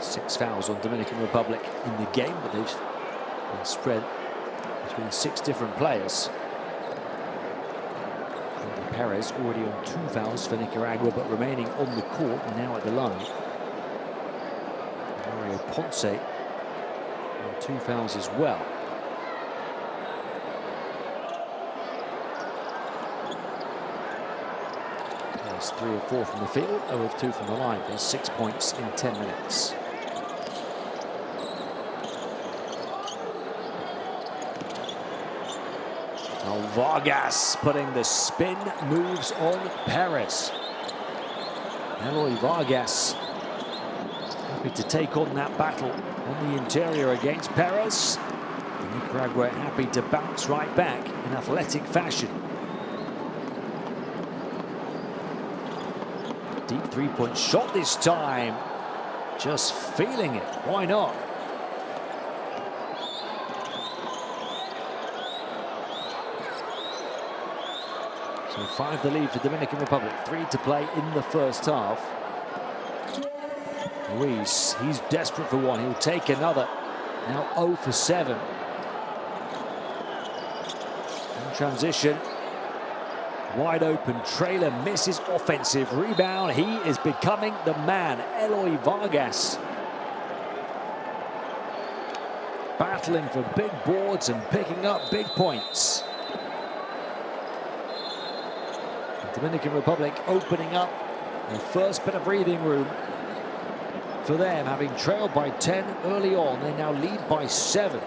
Six fouls on Dominican Republic in the game, but they've been spread between 6 different players. Andy Perez already on 2 fouls for Nicaragua, but remaining on the court and now at the line. Mario Ponce on 2 fouls as well. Perez 3 of 4 from the field, 0 of 2 from the line. There's 6 points in 10 minutes. Vargas putting the spin moves on Perez. Eloy Vargas happy to take on that battle on the interior against Perez. Nicaragua happy to bounce right back in athletic fashion. Deep three-point shot this time. Just feeling it. Why not? So 5 the lead for Dominican Republic, 3 to play in the first half. Ruiz, he's desperate for one, he'll take another. Now 0 for 7. In transition, wide open, trailer misses offensive rebound. He is becoming the man, Eloy Vargas. Battling for big boards and picking up big points. Dominican Republic opening up the first bit of breathing room for them, having trailed by 10 early on. They now lead by 7.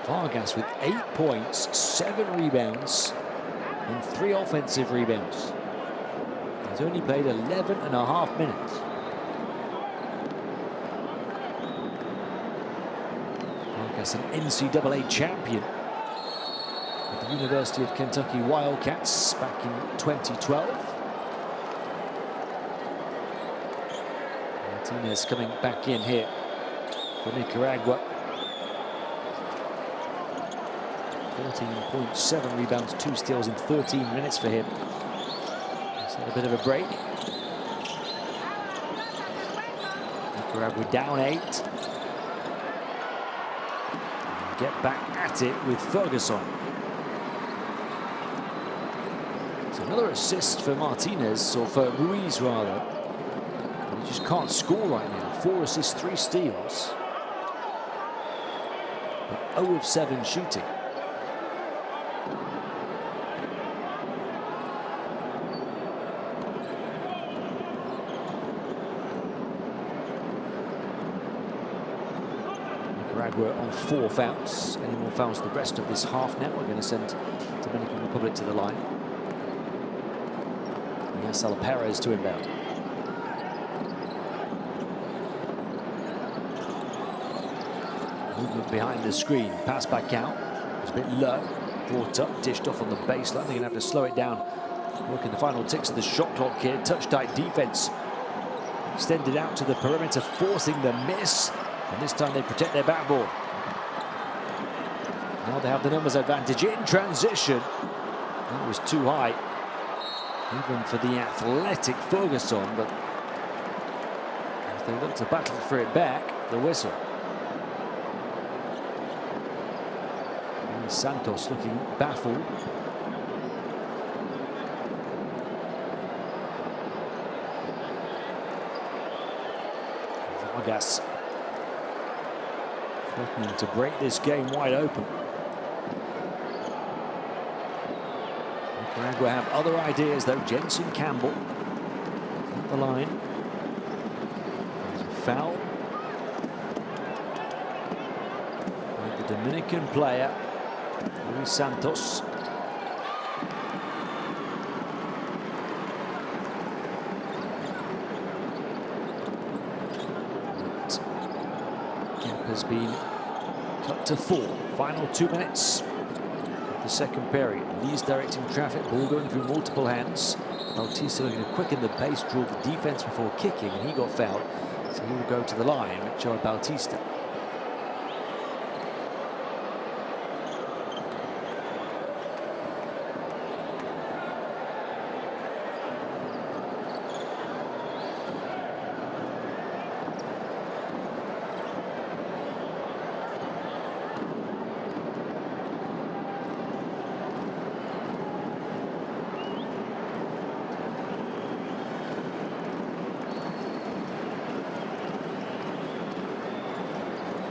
Vargas with 8 points, 7 rebounds, and 3 offensive rebounds. He's only played 11.5 minutes. Vargas, an NCAA champion with the University of Kentucky Wildcats back in 2012. Martinez coming back in here for Nicaragua. 14.7 rebounds, 2 steals in 13 minutes for him. He's had a bit of a break. Nicaragua down 8. And get back at it with Ferguson. It's another assist for Martinez, or for Ruiz rather. But he just can't score right now. 4 assists, 3 steals. But 0 of 7 shooting. Nicaragua on 4 fouls. Any more fouls the rest of this half now? We're going to send Dominican Republic to the line. Yasel Perez to inbound. Movement behind the screen. Pass back out. It's a bit low. Brought up, dished off on the baseline. They're going to have to slow it down. Working the final ticks of the shot clock here. Touch-tight defense. Extended out to the perimeter, forcing the miss. And this time they protect their backboard. Now they have the numbers advantage in transition. That was too high, even for the athletic Ferguson. But as they look to battle for it back, the whistle. And Santos looking baffled. Vargas threatening to break this game wide open. Nicaragua have other ideas though. Jensen Campbell at the line. There's a foul by the Dominican player, Luis Santos. Has been cut to 4. Final 2 minutes of the second period. Lee's directing traffic, ball going through multiple hands. Bautista looking to quicken the pace, draw the defense before kicking, and he got fouled. So he will go to the line, Richard Bautista.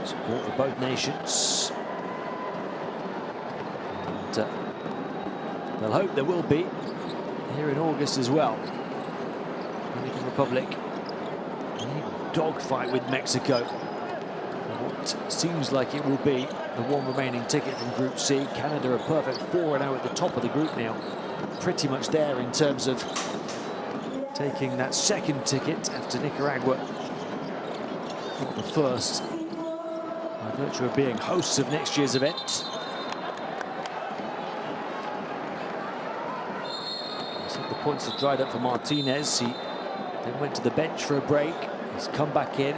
Support for both nations. And they'll hope there will be here in August as well. Dominican Republic in a dogfight with Mexico. What seems like it will be the one remaining ticket from Group C. Canada a perfect 4-0 at the top of the group now. Pretty much there in terms of taking that second ticket after Nicaragua got the first, by virtue of being hosts of next year's event. The points have dried up for Martinez. He then went to the bench for a break. He's come back in.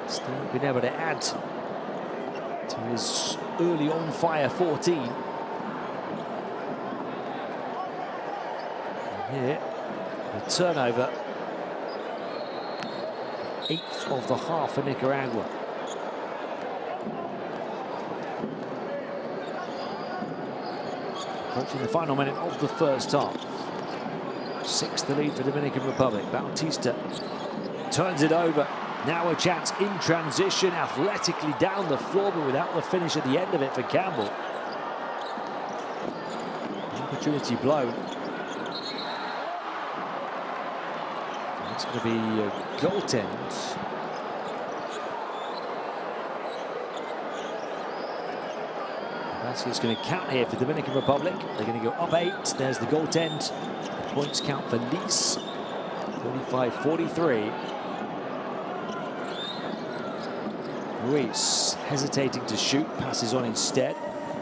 Still not been able to add to his early on fire 14. And here, the turnover. 8th of the half for Nicaragua. Approaching the final minute of the first half. 6th the lead for Dominican Republic. Bautista turns it over. Now a chance in transition, athletically down the floor, but without the finish at the end of it for Campbell. The opportunity blown. And it's going to be a goaltend. It's going to count here for Dominican Republic. They're going to go up 8. There's the goaltend. The points count for Nice. 45-43. Ruiz hesitating to shoot, passes on instead,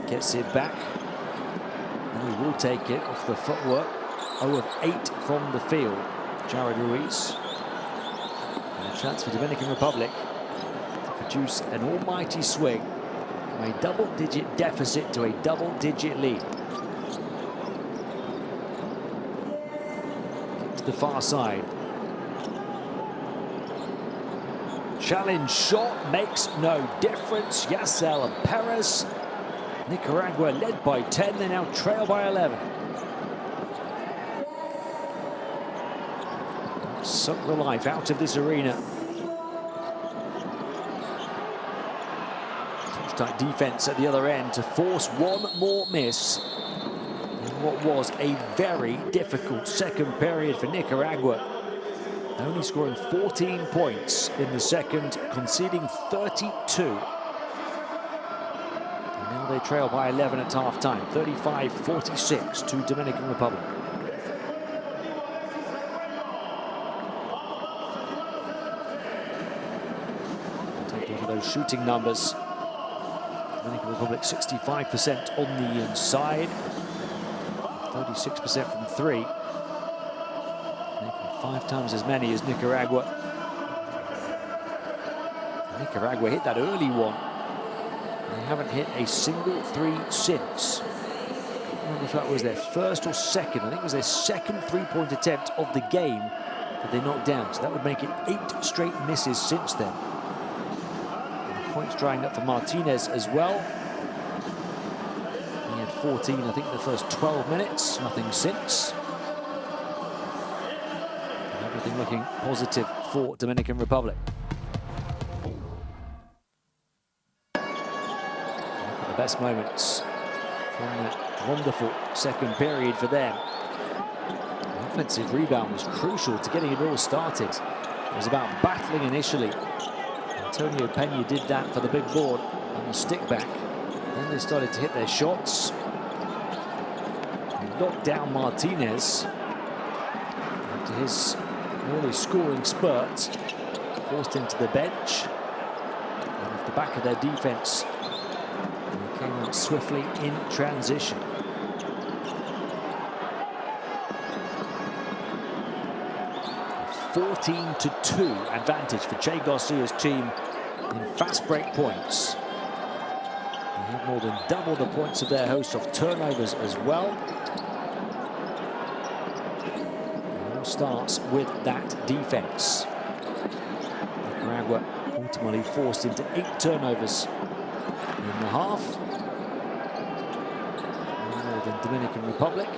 gets it back, and he will take it off the footwork. 0 of 8 from the field, Jared Ruiz. And a chance for Dominican Republic to produce an almighty swing from a double-digit deficit to a double-digit lead. Get to the far side. Challenge shot makes no difference. Yasel Perez. Nicaragua led by 10. They now trail by 11. Suck the life out of this arena. Touch-tight defense at the other end to force one more miss in what was a very difficult second period for Nicaragua. Only scoring 14 points in the second, conceding 32. Now they trail by 11 at half-time, 35-46 to Dominican Republic. Take a look at those shooting numbers. Dominican Republic 65% on the inside, 36% from three, making 5 times as many as Nicaragua. Nicaragua hit that early one. They haven't hit a single three since. I can't remember if that was their first or second. I think it was their second three-point attempt of the game that they knocked down. So that would make it 8 straight misses since then. And the points drying up for Martinez as well. He had 14, I think, the first 12 minutes. Nothing since. And everything looking positive for Dominican Republic. Best moments from that wonderful second period for them. The offensive rebound was crucial to getting it all started. It was about battling initially. Antonio Pena did that for the big board on the stick back. Then they started to hit their shots. He locked down Martinez after his early scoring spurt, forced him to the bench. And off the back of their defense, came out swiftly in transition. A 14-2 advantage for Che Garcia's team in fast break points. They have more than double the points of their hosts off turnovers as well. It all starts with that defense. Nicaragua ultimately forced into 8 turnovers in the half. More than Dominican Republic.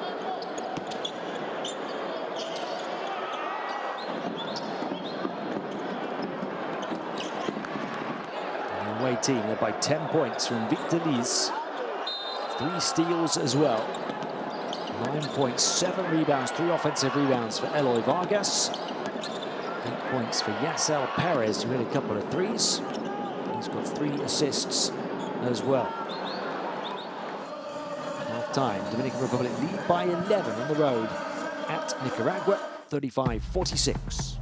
The away team led by 10 points from Victor Liz. 3 steals as well. 9 points, 7 rebounds, 3 offensive rebounds for Eloy Vargas. 8 points for Yasel Perez, who hit a couple of threes. He's got 3 assists as well. Half-time, Dominican Republic lead by 11 on the road at Nicaragua, 35-46.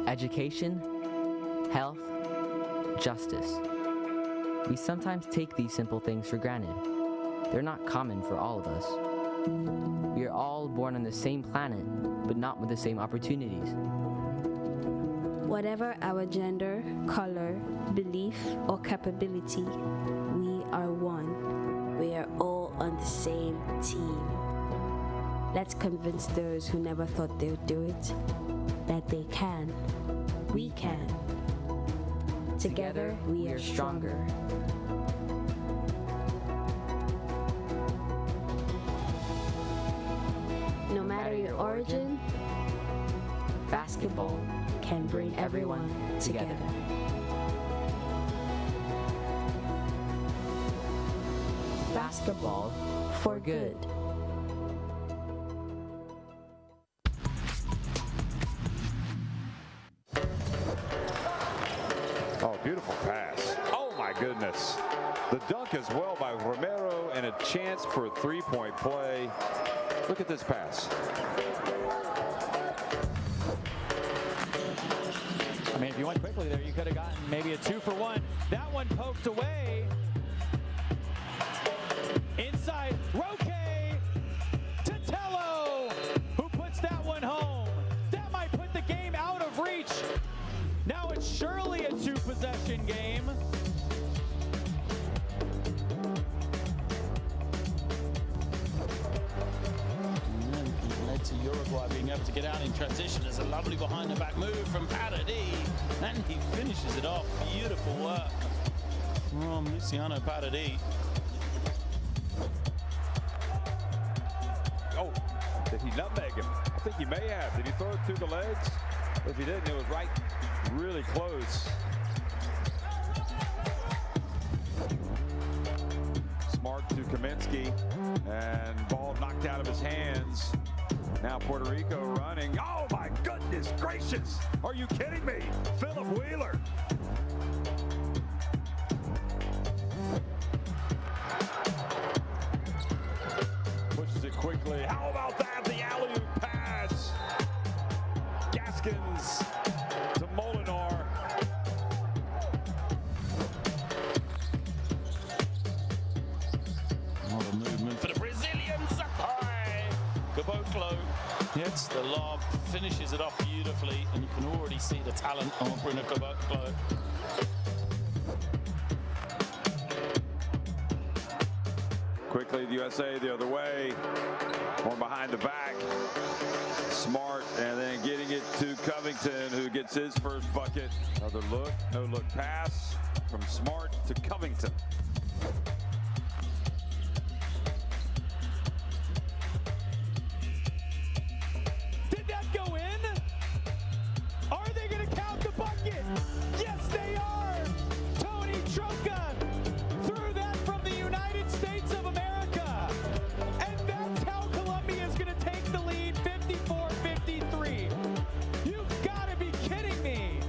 Education, health, justice. We sometimes take these simple things for granted. They're not common for all of us. We are all born on the same planet, but not with the same opportunities. Whatever our gender, color, belief, or capability, we are one. We are all on the same team. Let's convince those who never thought they would do it that they can. We can. Together, we are stronger. No matter your origin, basketball can bring everyone together. Basketball for good. Oh, beautiful pass. Oh my goodness. The dunk as well by Romero and a chance for a three-point play. Look at this pass. I mean, if you went quickly there, you could have gotten maybe a 2-for-1. That one poked away. Inside, Roque Tatello, who puts that one home. That might put the game out of reach. Now it's surely a 2-possession game. Led to Uruguay being able to get out in transition. There's a lovely behind the back move from Paradis, and he finishes it off. Beautiful work from Luciano Paradis. Oh, did he nutmeg him? I think he may have. Did he throw it through the legs? If he didn't, it was right, really close. Smart to Kaminsky, and ball knocked out of his hands. Now Puerto Rico running. Oh my goodness! Goodness gracious. Are you kidding me? Philip Wheeler. Pushes it quickly. How about that? The alley-oop pass. Gaskins to Molinar. What a movement for the Brazilians. High. Caboclo hits the lob, finishes it off beautifully, and you can already see the talent of Bruno Caboclo. Quickly, the USA the other way. One behind the back. Smart, and then getting it to Covington, who gets his first bucket. Another look, no look pass from Smart to Covington. Did that go in? Are they going to count the bucket? Yes, they are. Tony Trunka threw that from the United States of America. And that's how Colombia is going to take the lead, 54-53. You've got to be kidding me.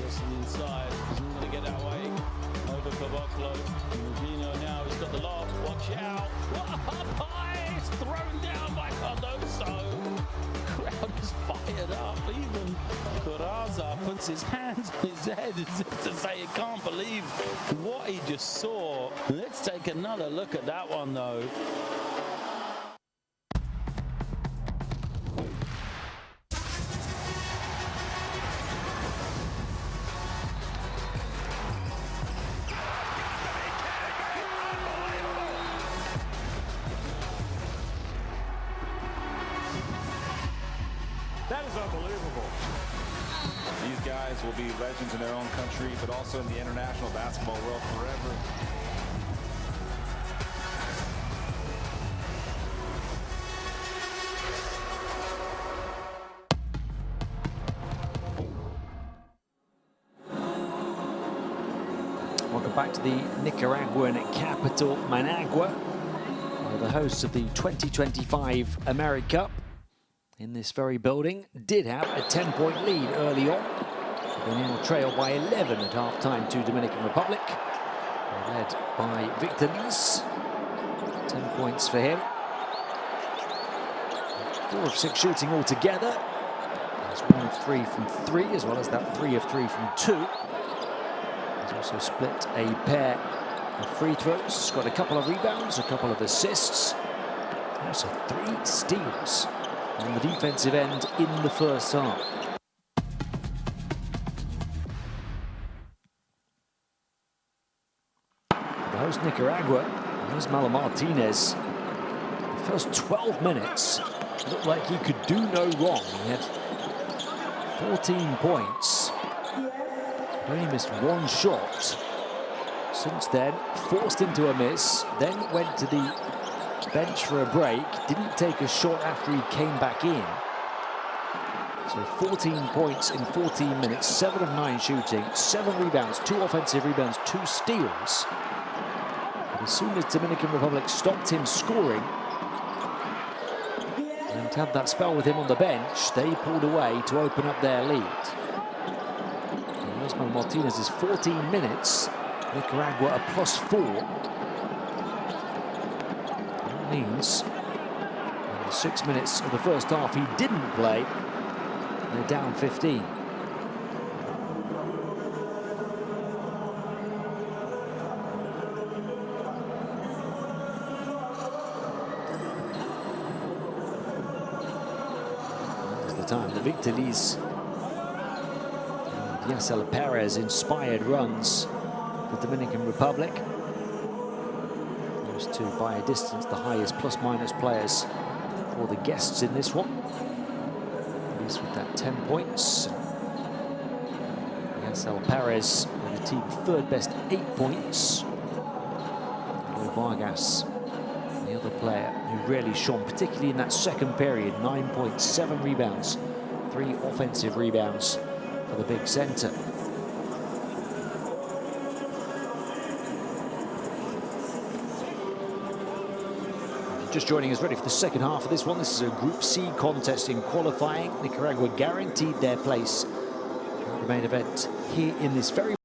Just inside, he's not going to get that way. Over Caboclo. Rubino now, he's got the lob. Watch out. Up high, it's thrown down by Cardoso. Crowd is fired up. Even Coraza puts his hands on his head as if to say he can't believe what he just saw. Let's take another look at that one, though. That is unbelievable. These guys will be legends in their own country, but also in the international basketball world forever. Welcome back to the Nicaraguan capital, Managua, where the hosts of the 2025 AmeriCup in this very building did have a 10-point lead early on. They now trail by 11 at halftime to Dominican Republic, led by Victor Liz. 10 points for him. 4 of 6 shooting altogether. There's 1 of 3 from 3, as well as that 3 of 3 from 2. He's also split a pair of free throws. Got a couple of rebounds, a couple of assists. Also 3 steals on the defensive end in the first half. For the host Nicaragua, here's Malo Martinez. The first 12 minutes looked like he could do no wrong. He had 14 points. He only missed 1 shot. Since then, forced into a miss, then went to the bench for a break, didn't take a shot after he came back in. So 14 points in 14 minutes, 7 of 9 shooting, 7 rebounds, 2 offensive rebounds, 2 steals. But as soon as Dominican Republic stopped him scoring and had that spell with him on the bench, they pulled away to open up their lead. And Osman Martinez is 14 minutes, Nicaragua a +4. Means in the 6 minutes of the first half he didn't play, they're down 15. That's the time the Victor Liz and Yasser Perez inspired runs for Dominican Republic. To, by a distance, the highest plus-minus players for the guests in this one. At least with that 10 points. Yasser Perez with the team third best 8 points. Vargas, the other player who really shone, particularly in that second period. 9 points, 7 rebounds, 3 offensive rebounds for the big center. just joining us ready for the second half of this one. This is a Group C contest in qualifying. Nicaragua guaranteed their place at the main event here in this very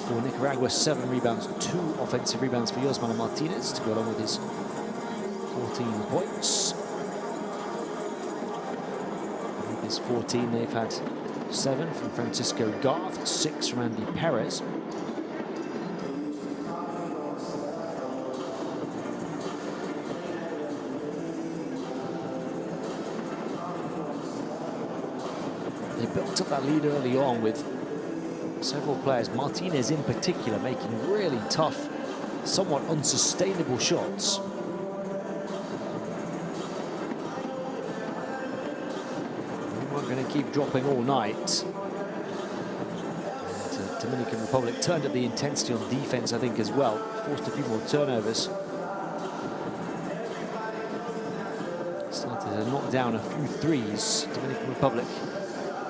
for Nicaragua, 7 rebounds, 2 offensive rebounds for Yosmar Martinez to go along with his 14 points. With his 14, they've had 7 from Francisco Garth, 6 from Andy Perez. They built up that lead early on with several players, Martinez in particular, making really tough, somewhat unsustainable shots. We weren't going to keep dropping all night. And, Dominican Republic turned up the intensity on defense, I think, as well. Forced a few more turnovers. Started to knock down a few threes. Dominican Republic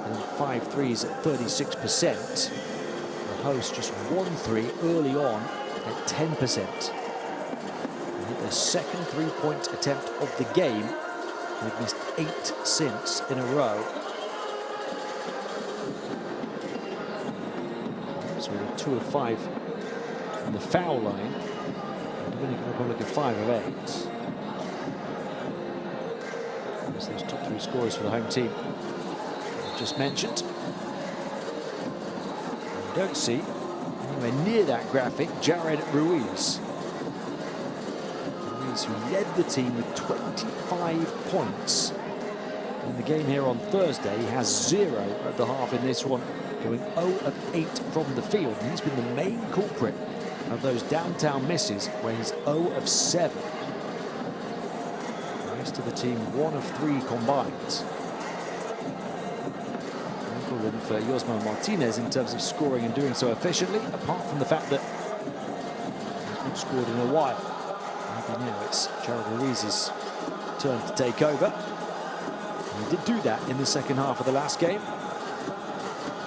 and 5 threes at 36%. The host just 1 3 early on at 10%. Their second three-point attempt of the game. They've missed 8 since in a row. So we're 2 of 5 from the foul line. Dominican Republic of 5 of 8. There's those top 3 scorers for the home team just mentioned. You don't see anywhere near that graphic Jared Ruiz. Ruiz, who led the team with 25 points in the game here on Thursday. He has 0 at the half in this one, going 0 of 8 from the field. And he's been the main culprit of those downtown misses, where he's 0 of 7. The rest of the team 1 of 3 combined. For Yosmar Martinez in terms of scoring and doing so efficiently, apart from the fact that he's not scored in a while. Maybe now it's Jared Ruiz's turn to take over. And he did do that in the second half of the last game.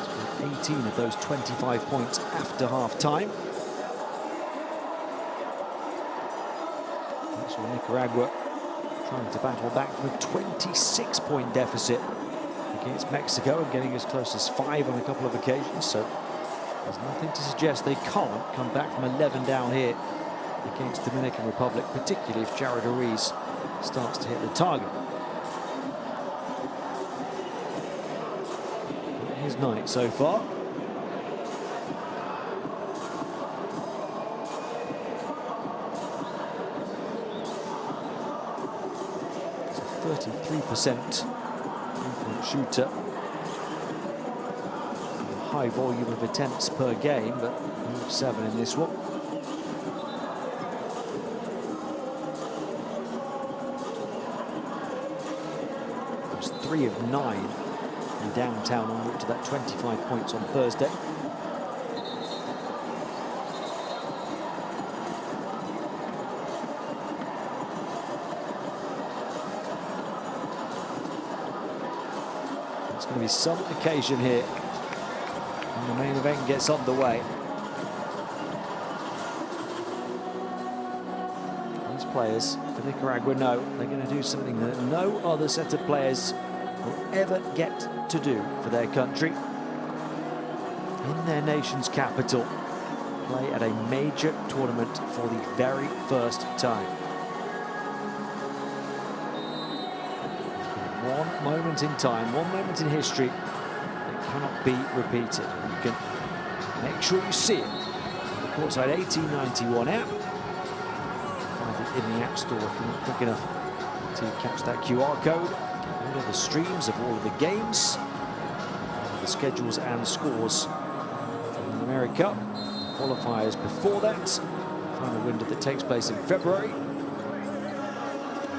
Scored 18 of those 25 points after half-time. So Nicaragua trying to battle back from a 26-point deficit against Mexico and getting as close as 5 on a couple of occasions, so there's nothing to suggest they can't come back from 11 down here against Dominican Republic, particularly if Jared Ruiz starts to hit the target. His night so far. It's a 33% shooter. High volume of attempts per game, but 7 in this one. It was 3 of 9 in downtown en route to that 25 points on Thursday. It's going to be some occasion here when the main event gets underway. These players for Nicaragua know they're going to do something that no other set of players will ever get to do for their country. In their nation's capital, play at a major tournament for the very first time. One moment in time, one moment in history that cannot be repeated. You can make sure you see it on the Courtside 1891 app. Find it in the App Store if you're not quick enough to catch that QR code. All of the streams of all of the games, the schedules and scores from the AmeriCup, qualifiers before that, the final window that takes place in February.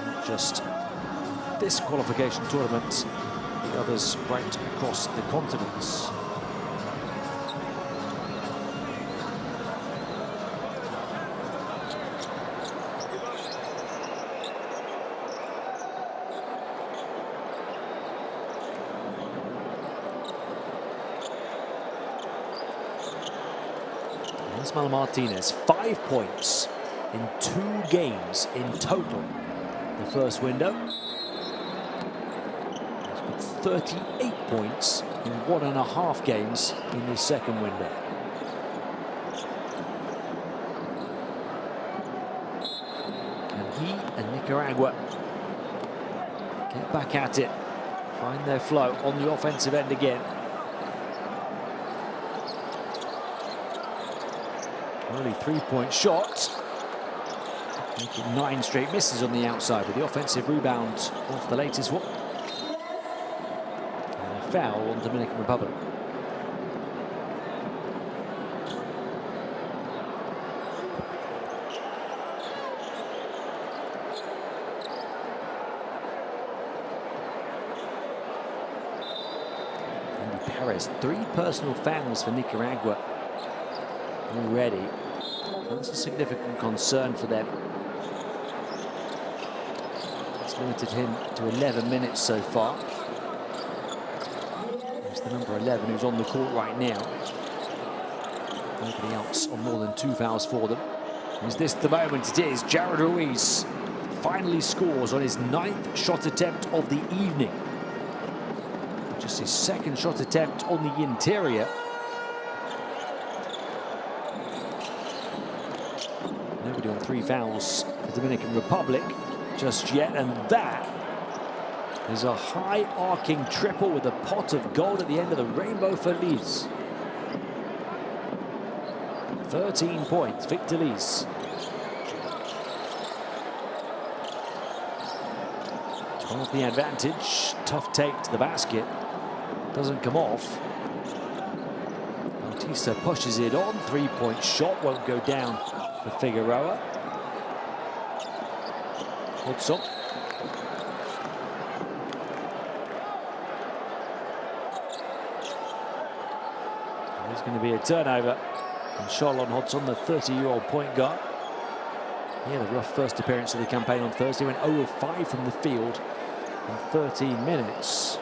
Not just this qualification tournament, the others right across the continents. Ismael Martinez, 5 points in 2 games in total. The first window. He's got 38 points in 1.5 games in the second window. And he and Nicaragua get back at it, find their flow on the offensive end again. Early 3-point shot, making 9 straight misses on the outside with the offensive rebound off the latest one. And a foul on Dominican Republic. Andy Perez, 3 personal fouls for Nicaragua already. That's a significant concern for them. It's limited him to 11 minutes so far. There's the number 11 who's on the court right now. Nobody else on more than 2 fouls for them. Is this the moment? It is. Jared Ruiz finally scores on his 9th shot attempt of the evening. Just his 2nd shot attempt on the interior. Nobody on 3 fouls for Dominican Republic just yet, and that is a high arcing triple with a pot of gold at the end of the rainbow for Liz. 13 points, Victor Liz. 12 the advantage, tough take to the basket, doesn't come off. Bautista pushes it on, 3-point shot won't go down for Figueroa. Hudson. There's going to be a turnover. And Charlon Hudson, the 30-year-old point guard. He had a rough first appearance of the campaign on Thursday. Went 0 of 5 from the field in 13 minutes.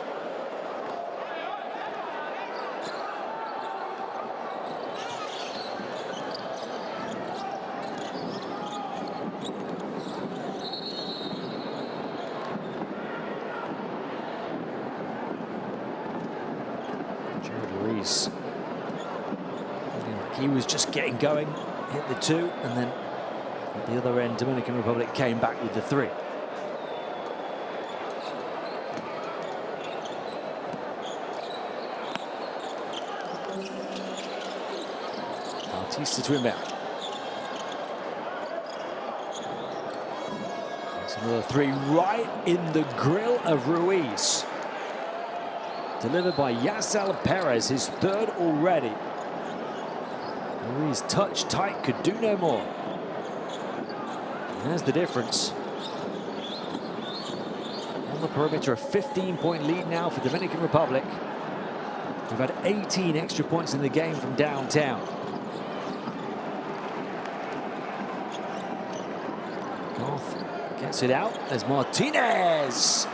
He was just getting going, hit the 2, and then at the other end, Dominican Republic came back with the 3. Bautista to inbound. That's another 3 right in the grill of Ruiz. Delivered by Yasel Perez, his third already. Ruiz touch tight, could do no more. And there's the difference. On the perimeter, a 15-point lead now for Dominican Republic. We've had 18 extra points in the game from downtown. Garth gets it out. There's Martinez.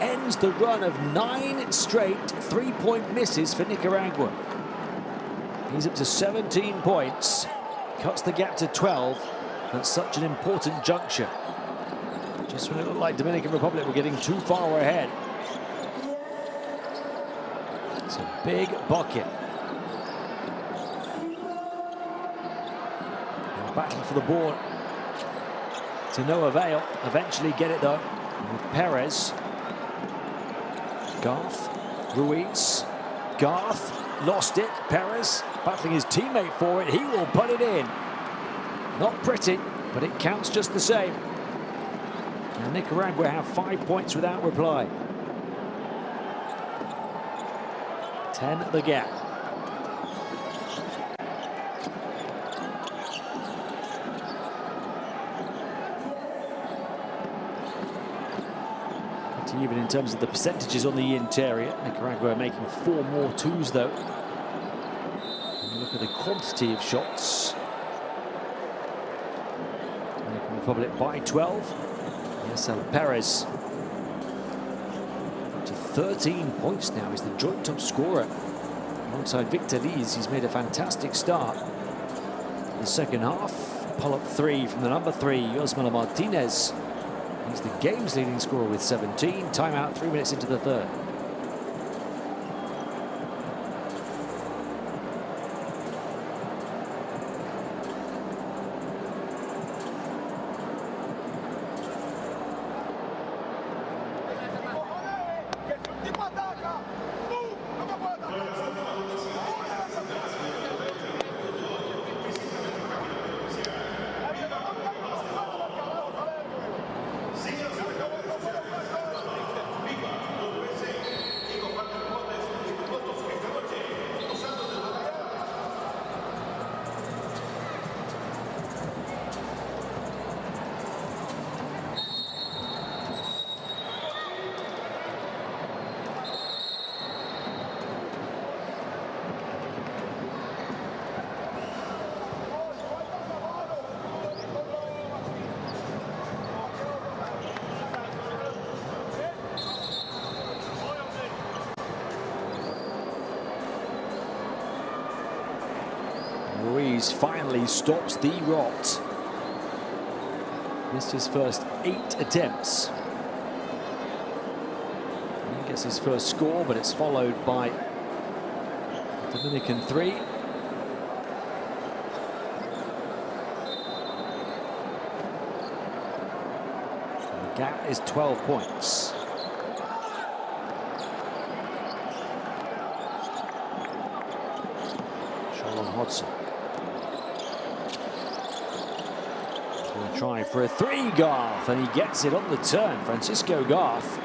Ends the run of 9 straight 3-point misses for Nicaragua. He's up to 17 points. Cuts the gap to 12 at such an important juncture. Just when it looked like Dominican Republic were getting too far ahead. It's a big bucket. They're battling for the board. To no avail. Eventually get it though. With Perez. Garth. Ruiz. Garth. Lost it. Perez battling his teammate for it. He will put it in. Not pretty, but it counts just the same. Now Nicaragua have 5 points without reply. 10 at the gap. Pretty even in terms of the percentages on the interior. Nicaragua are making 4 more twos though. And you look at the quantity of shots. Dominican Republic by 12. Yasel Perez. 13 points now. He's the joint top scorer. Alongside Victor Liz, he's made a fantastic start. In the second half, pull-up 3 from the number 3, Yosmela Martinez. He's the game's leading scorer with 17. Timeout 3 minutes into the third. Ruiz finally stops the rot. Missed his first 8 attempts. He gets his first score, but it's followed by Dominican 3. And the gap is 12 points. Hodson. Going to try for a 3, Garth, and he gets it on the turn. Francisco Garth.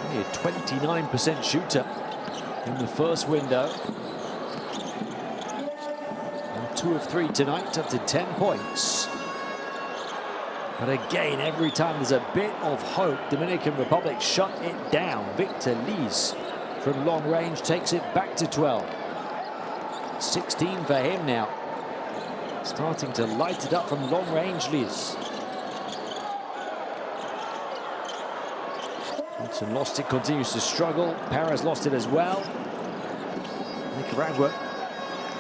Only a 29% shooter in the first window. And 2 of 3 tonight, up to 10 points. But again, every time there's a bit of hope, Dominican Republic shut it down. Victor Liz from long range takes it back to 12. 16 for him now. Starting to light it up from long range, Liz. Johnson lost it, continues to struggle. Perez lost it as well. Nicaragua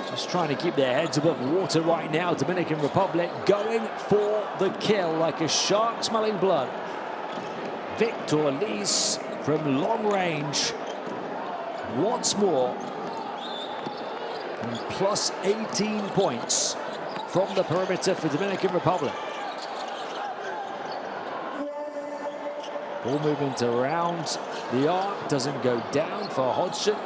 just trying to keep their heads above water right now. Dominican Republic going for the kill like a shark smelling blood. Victor Liz from long range once more. And plus 18 points from the perimeter for Dominican Republic. Ball movement around the arc, doesn't go down for Hodgson.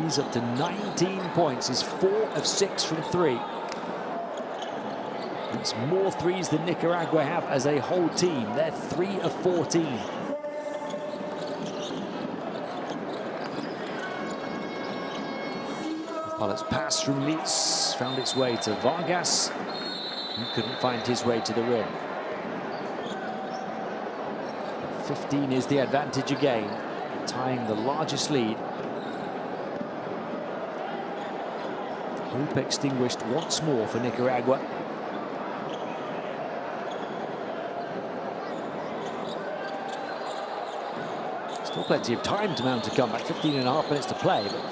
He's up to 19 points. He's 4 of 6 from 3. That's more threes than Nicaragua have as a whole team. They're 3 of 14. Pilot's pass from Leeds found its way to Vargas. He couldn't find his way to the rim. 15 is the advantage again, tying the largest lead. Hope extinguished once more for Nicaragua. Still plenty of time to mount a comeback. 15.5 minutes to play, but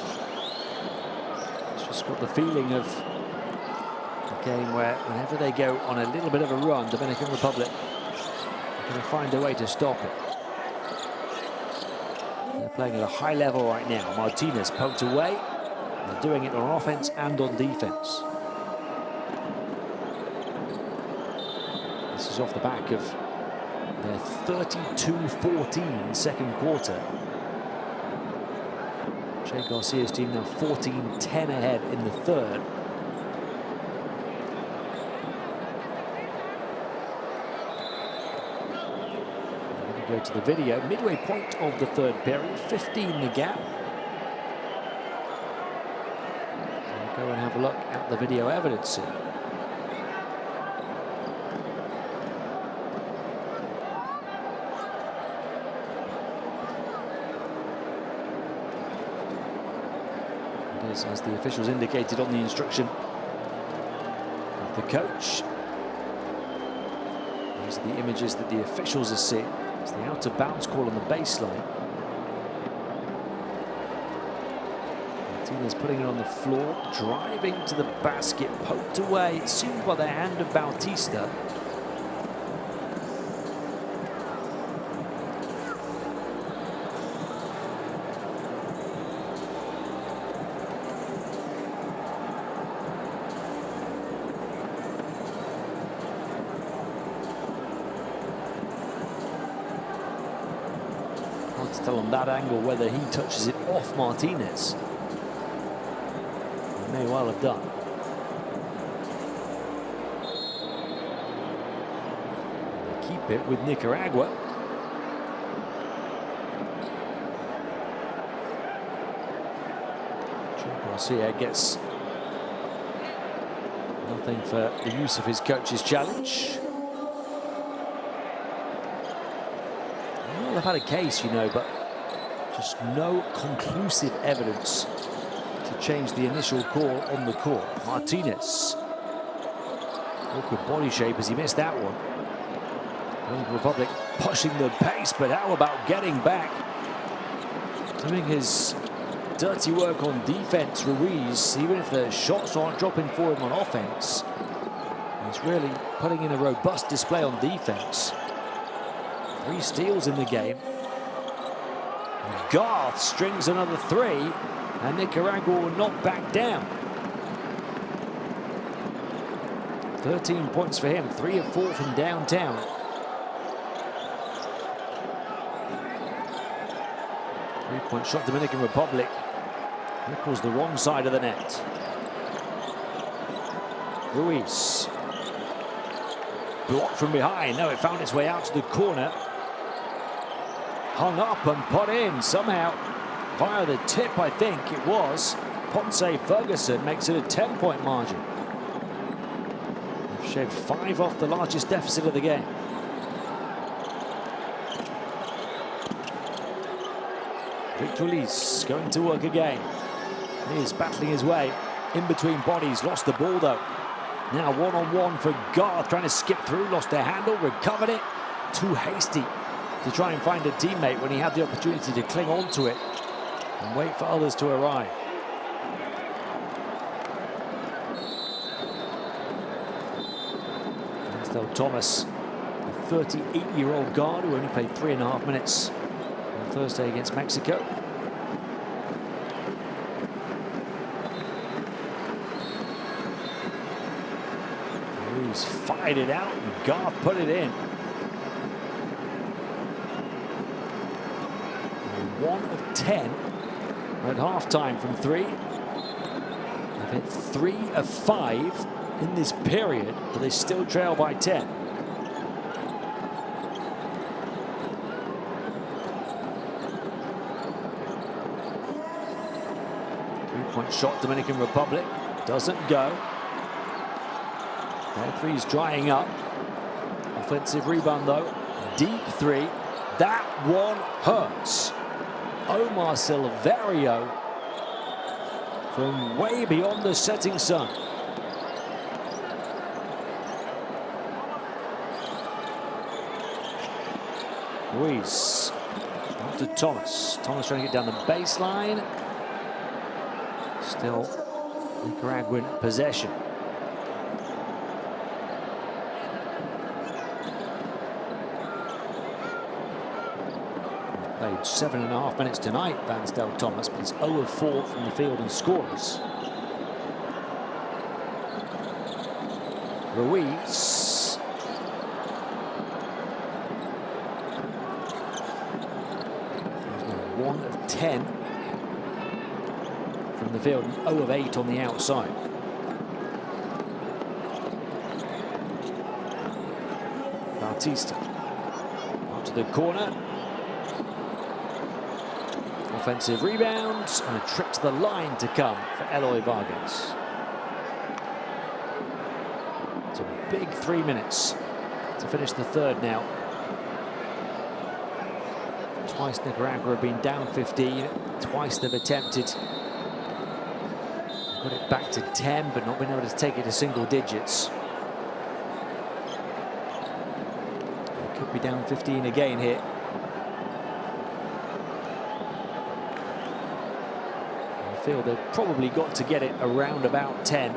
it's just got the feeling of a game where whenever they go on a little bit of a run, Dominican Republic are going to find a way to stop it. They're playing at a high level right now. Martinez poked away. They're doing it on offense and on defense. This is off the back of their 32-14 second quarter. Che Garcia's team now 14-10 ahead in the third. We're going to go to the video. Midway point of the third period, 15 the gap. We'll go and have a look at the video evidence here. As the officials indicated on the instruction of the coach. These are the images that the officials are seeing. It's the out of bounds call on the baseline. Martinez putting it on the floor, driving to the basket, poked away, assumed by the hand of Bautista. To tell on that angle whether he touches it off Martinez. He may well have done. They keep it with Nicaragua. Che Garcia gets nothing for the use of his coach's challenge. They've had a case, you know, but just no conclusive evidence to change the initial call on the court. Martinez. Awkward body shape as he missed that one. Dominican Republic pushing the pace, but how about getting back? Doing his dirty work on defense, Ruiz, even if the shots aren't dropping for him on offense, he's really putting in a robust display on defense. 3 steals in the game. Garth strings another 3, and Nicaragua will not back down. 13 points for him, 3 of 4 from downtown. Three-point shot, Dominican Republic. Ripples the wrong side of the net. Ruiz. Blocked from behind. No, it found its way out to the corner. Hung up and put in somehow via the tip, I think it was. Ponce Ferguson makes it a 10-point margin. They've shaved 5 off the largest deficit of the game. Victor Liz going to work again. He is battling his way in between bodies. Lost the ball though. Now one-on-one for Garth, trying to skip through, lost the handle, recovered it. Too hasty to try and find a teammate when he had the opportunity to cling on to it and wait for others to arrive. Ansel Thomas, the 38-year-old guard who only played 3.5 minutes on Thursday against Mexico. He's fired it out and Garth put it in. 1 of 10 at halftime from 3. They've hit 3 of 5 in this period, but they still trail by 10. Three-point shot, Dominican Republic. Doesn't go. Their three's drying up. Offensive rebound, though. Deep three. That one hurts. Omar Silverio from way beyond the setting sun. Ruiz. Out to Thomas. Thomas trying to get down the baseline. Still Nicaraguan possession. Played 7.5 minutes tonight, Vansdale Thomas, but he's 0 of 4 from the field and scorers. Ruiz. He's now 1 of 10 from the field and 0 of 8 on the outside. Bautista out to the corner. Offensive rebound and a trip to the line to come for Eloy Vargas. It's a big 3 minutes to finish the third now. Twice Nicaragua have been down 15. Twice they've attempted. Got it back to 10, but not been able to take it to single digits. They could be down 15 again here. Feel they've probably got to get it around about 10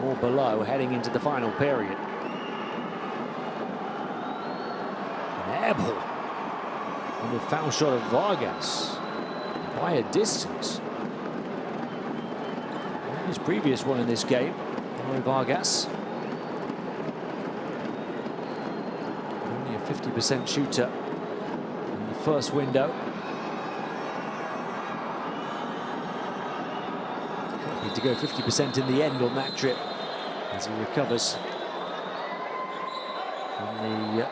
or below heading into the final period. An air ball and the foul shot of Vargas by a distance. And his previous one in this game, Vargas. Only a 50% shooter in the first window. To go 50% in the end on that trip as he recovers from the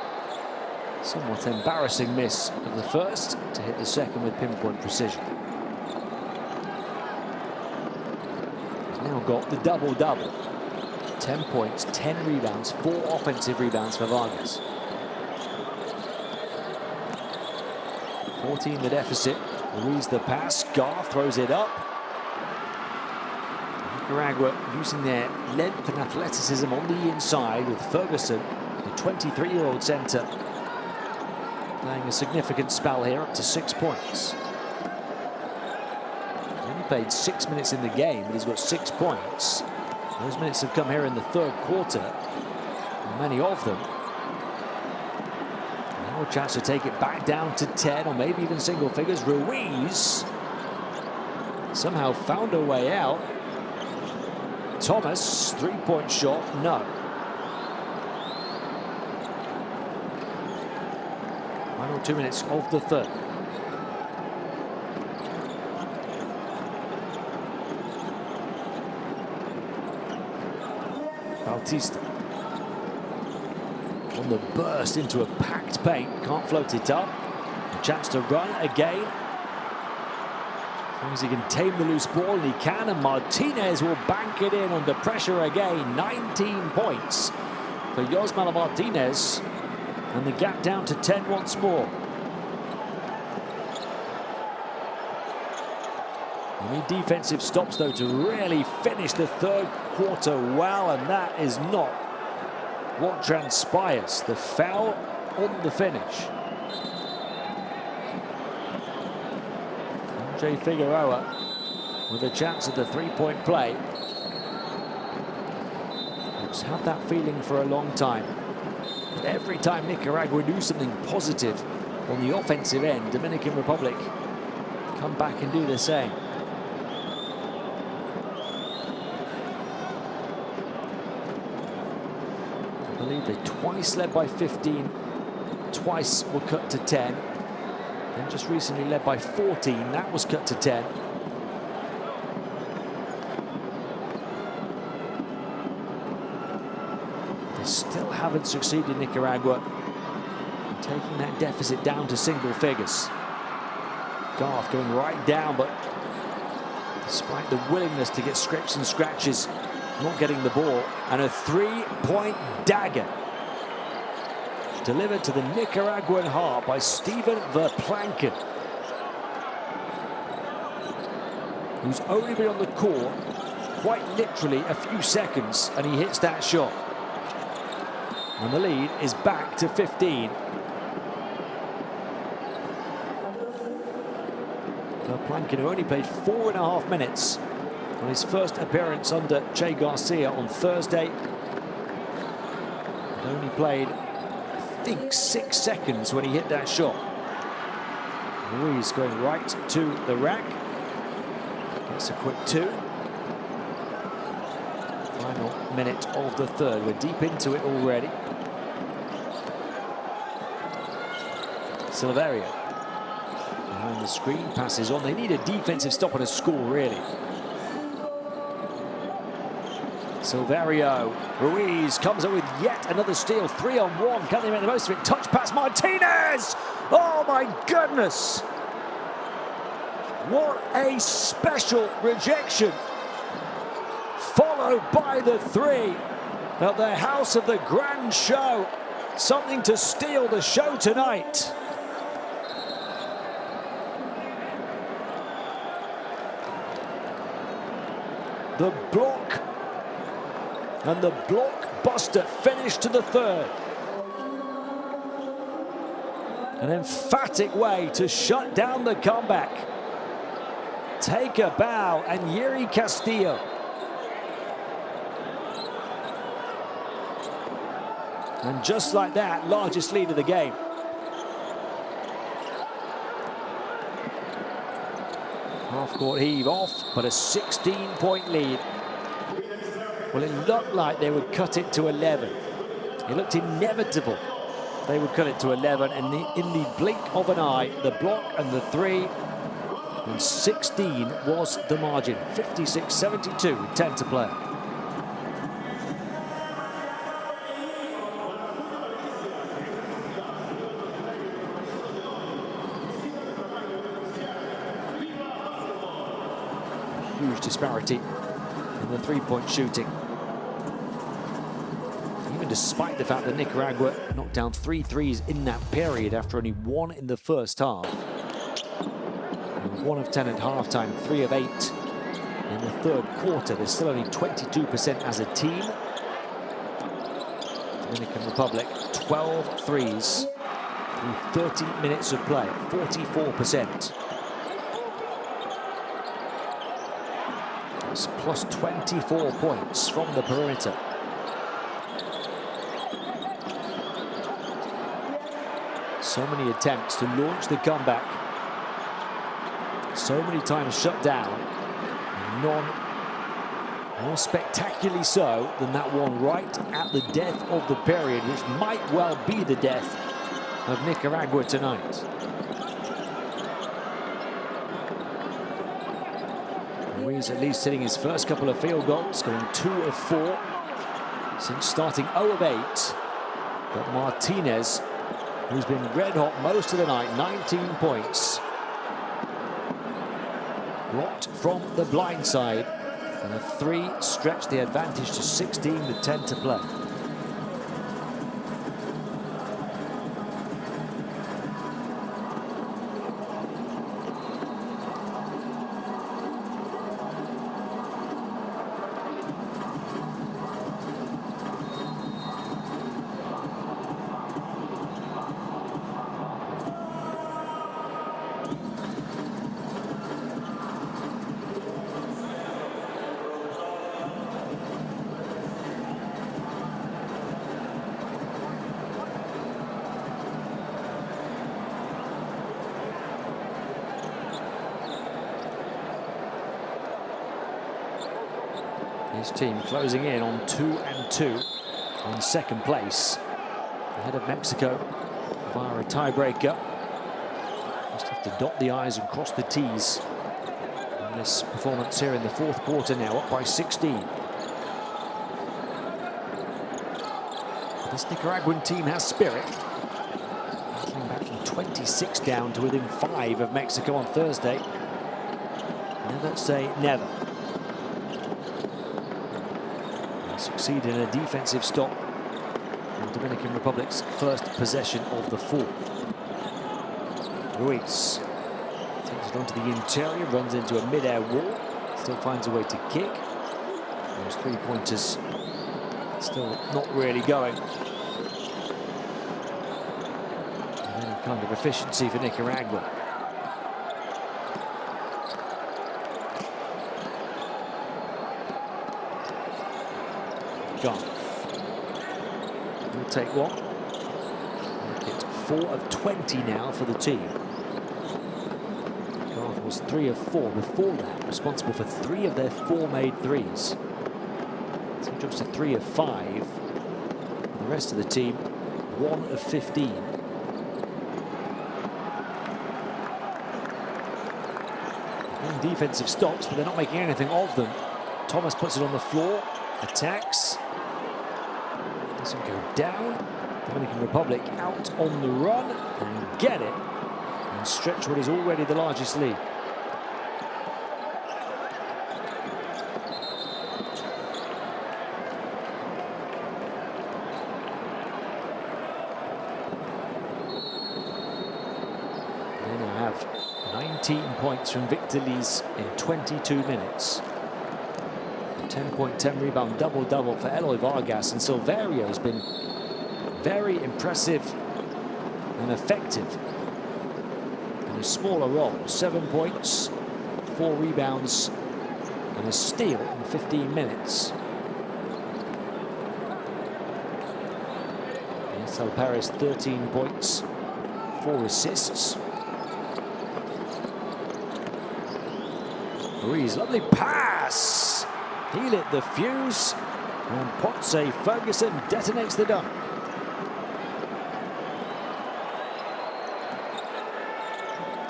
somewhat embarrassing miss of the first to hit the second with pinpoint precision. He's now got the double-double. 10 points, 10 rebounds, 4 offensive rebounds for Vargas. 14 the deficit. Ruiz the pass. Garth throws it up. Nicaragua using their length and athleticism on the inside with Ferguson, the 23-year-old centre, playing a significant spell here, up to 6 points. He's only played 6 minutes in the game, but he's got 6 points. Those minutes have come here in the third quarter, and many of them. Now a chance to take it back down to 10 or maybe even single figures. Ruiz somehow found a way out. Thomas, three-point shot, no. Final 2 minutes of the third. Bautista on the burst into a packed paint, can't float it up. A chance to run again. As long as he can tame the loose ball, and he can, and Martinez will bank it in under pressure again. 19 points for Yosmar Martinez, and the gap down to 10 once more. They need defensive stops, though, to really finish the third quarter well, and that is not what transpires. The foul on the finish. Jay Figueroa with a chance at the three-point play. He's had that feeling for a long time. But every time Nicaragua do something positive on the offensive end, Dominican Republic come back and do the same. I believe they twice led by 15, twice were cut to 10. And just recently led by 14, that was cut to 10. haven't succeeded, Nicaragua, in taking that deficit down to single figures. Garth going right down, but despite the willingness to get scrapes and scratches, not getting the ball, and a three-point dagger delivered to the Nicaraguan heart by Steven Verplanken, who's only been on the court quite literally a few seconds, and he hits that shot. And the lead is back to 15. Verplanken, who only played 4.5 minutes on his first appearance under Che Garcia on Thursday, and only played, I think, 6 seconds when he hit that shot. Ruiz going right to the rack. Gets a quick 2. Final minute of the third. We're deep into it already. Silverio behind the screen, passes on. They need a defensive stop and a score, really. Silverio, Ruiz comes up with yet another steal. 3-on-1. Can they make the most of it? Touch pass, Martinez! Oh my goodness! What a special rejection! Followed by the 3 at the house of the grand show. Something to steal the show tonight. The block and the blockbuster finish to the third. An emphatic way to shut down the comeback. Take a bow, and Yuri Castillo. And just like that, largest lead of the game. Half-court heave off, but a 16-point lead. Well, it looked like they would cut it to 11. It looked inevitable they would cut it to 11, and in the blink of an eye, the block and the 3, and 16 was the margin. 56-72 with 10 to play. Huge disparity in the three-point shooting. Even despite the fact that Nicaragua knocked down 3 threes in that period after only 1 in the first half. 1 of 10 at halftime, 3 of 8 in the third quarter. They're still only 22% as a team. Dominican Republic, 12 threes through 30 minutes of play, 44%. It's plus 24 points from the perimeter. So many attempts to launch the comeback. So many times shut down. None more spectacularly so than that one right at the death of the period, which might well be the death of Nicaragua tonight. Ruiz at least hitting his first couple of field goals, going 2 of 4 since starting 0 of 8. But Martinez, who's been red hot most of the night, 19 points. Blocked from the blind side, and a 3 stretched the advantage to 16 with 10 to play. His team closing in on 2-2 on second place, ahead of Mexico via a tiebreaker. Just have to dot the I's and cross the T's in this performance here in the fourth quarter, now up by 16. The This Nicaraguan team has spirit. Battling back from 26 down to within 5 of Mexico on Thursday. Never say never. They succeed in a defensive stop in Dominican Republic's first possession of the fourth. Ruiz takes it onto the interior, runs into a mid-air wall, still finds a way to kick. Those three-pointers still not really going. Any kind of efficiency for Nicaragua. Gone. He'll take one. It's 4 of 20 now for the team. Garth was 3 of 4 before that, responsible for 3 of their 4 made threes. So he drops to 3 of 5. The rest of the team, 1 of 15. And defensive stops, but they're not making anything of them. Thomas puts it on the floor, attacks. Doesn't go down. Dominican Republic out on the run and get it and stretch what is already the largest lead. They now have 19 points from Victor Liz in 22 minutes. 10-point, 10-rebound, double-double for Eloy Vargas, and Silverio has been very impressive and effective in a smaller role. 7 points, 4 rebounds, and a steal in 15 minutes. Sal Paris, 13 points, 4 assists. Ruiz, lovely pass. He lit the fuse, and Ponce Ferguson detonates the dunk.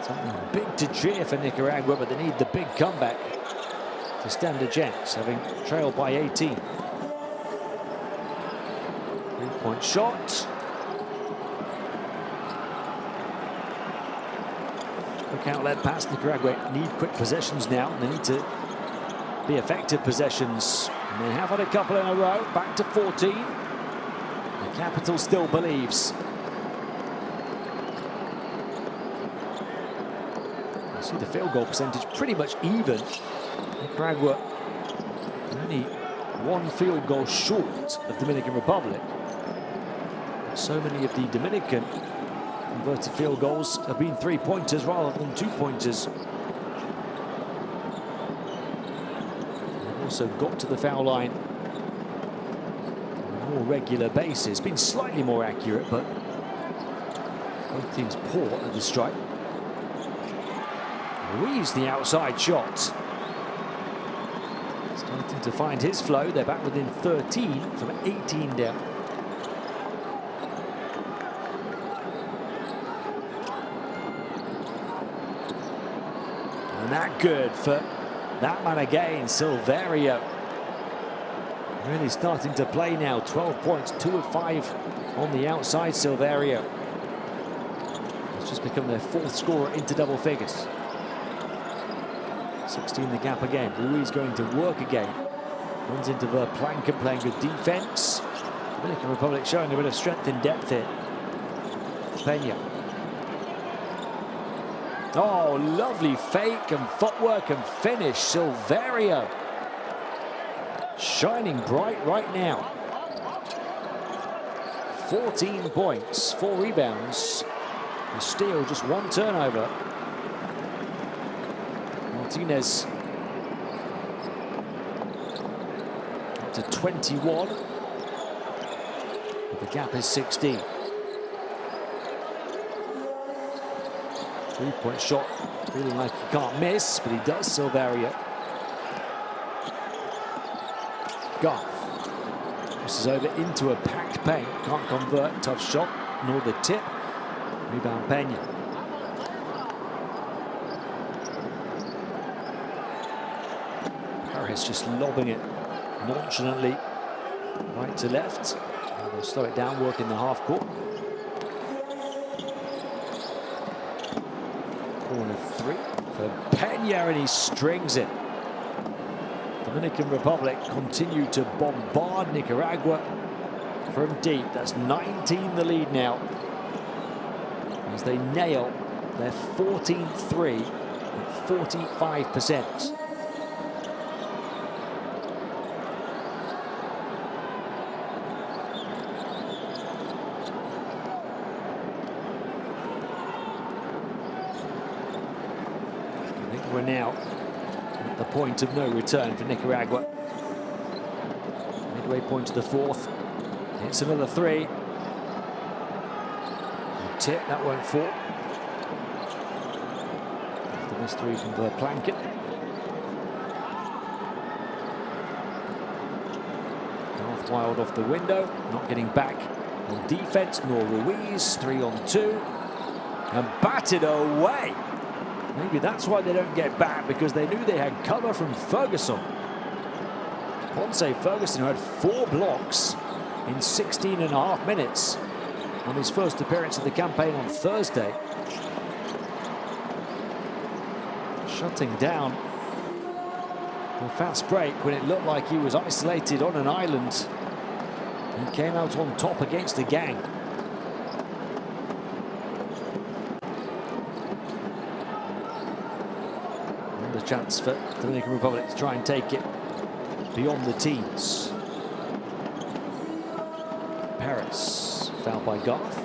Something big to cheer for Nicaragua, but they need the big comeback to stand a chance, having trailed by 18. 3-point shot. Quick outlet pass. Nicaragua need quick possessions now, and they need to be effective possessions. And they have had a couple in a row, back to 14. The capital still believes. You see the field goal percentage pretty much even. Nicaragua only 1 field goal short of Dominican Republic. So many of the Dominican converted field goals have been 3-pointers rather than 2-pointers. Also got to the foul line on a more regular basis. Been slightly more accurate, but both teams poor at the strike. Ruiz, the outside shot. Starting to find his flow. They're back within 13 from 18 down. And that good for that man again, Silverio. Really starting to play now. 12 points, 2 of 5 on the outside. Silverio has just become their 4th scorer into double figures. 16 the gap again. Ruiz going to work again. Runs into Verplanken, playing good defense. Dominican Republic showing a bit of strength in depth here. Peña. Oh, lovely fake and footwork and finish. Silverio shining bright right now. 14 points, 4 rebounds. A steal, just 1 turnover. Martinez up to 21. But the gap is 16. 3-point shot, feeling like he can't miss, but he does. Silverio. Garth crosses over into a packed paint, can't convert, tough shot, nor the tip. Rebound Peña. Paris just lobbing it nonchalantly right to left. They'll slow it down, work in the half court. Corner 3 for Pena, and he strings it. Dominican Republic continue to bombard Nicaragua from deep. That's 19 the lead now, as they nail their 14-3 at 45%. I think we're now at the point of no return for Nicaragua. Midway point to the 4th. It's another 3. A tip, that won't fall. After this 3 from Verplanken. North Wild off the window, not getting back on defense, nor Ruiz. 3 on 2. And batted away. Maybe that's why they don't get back, because they knew they had cover from Ferguson. Ponce Ferguson, who had 4 blocks in 16.5 minutes on his first appearance of the campaign on Thursday. Shutting down the fast break when it looked like he was isolated on an island. He came out on top against a gang. Another chance for the Dominican Republic to try and take it beyond the teens. Paris, fouled by Garth.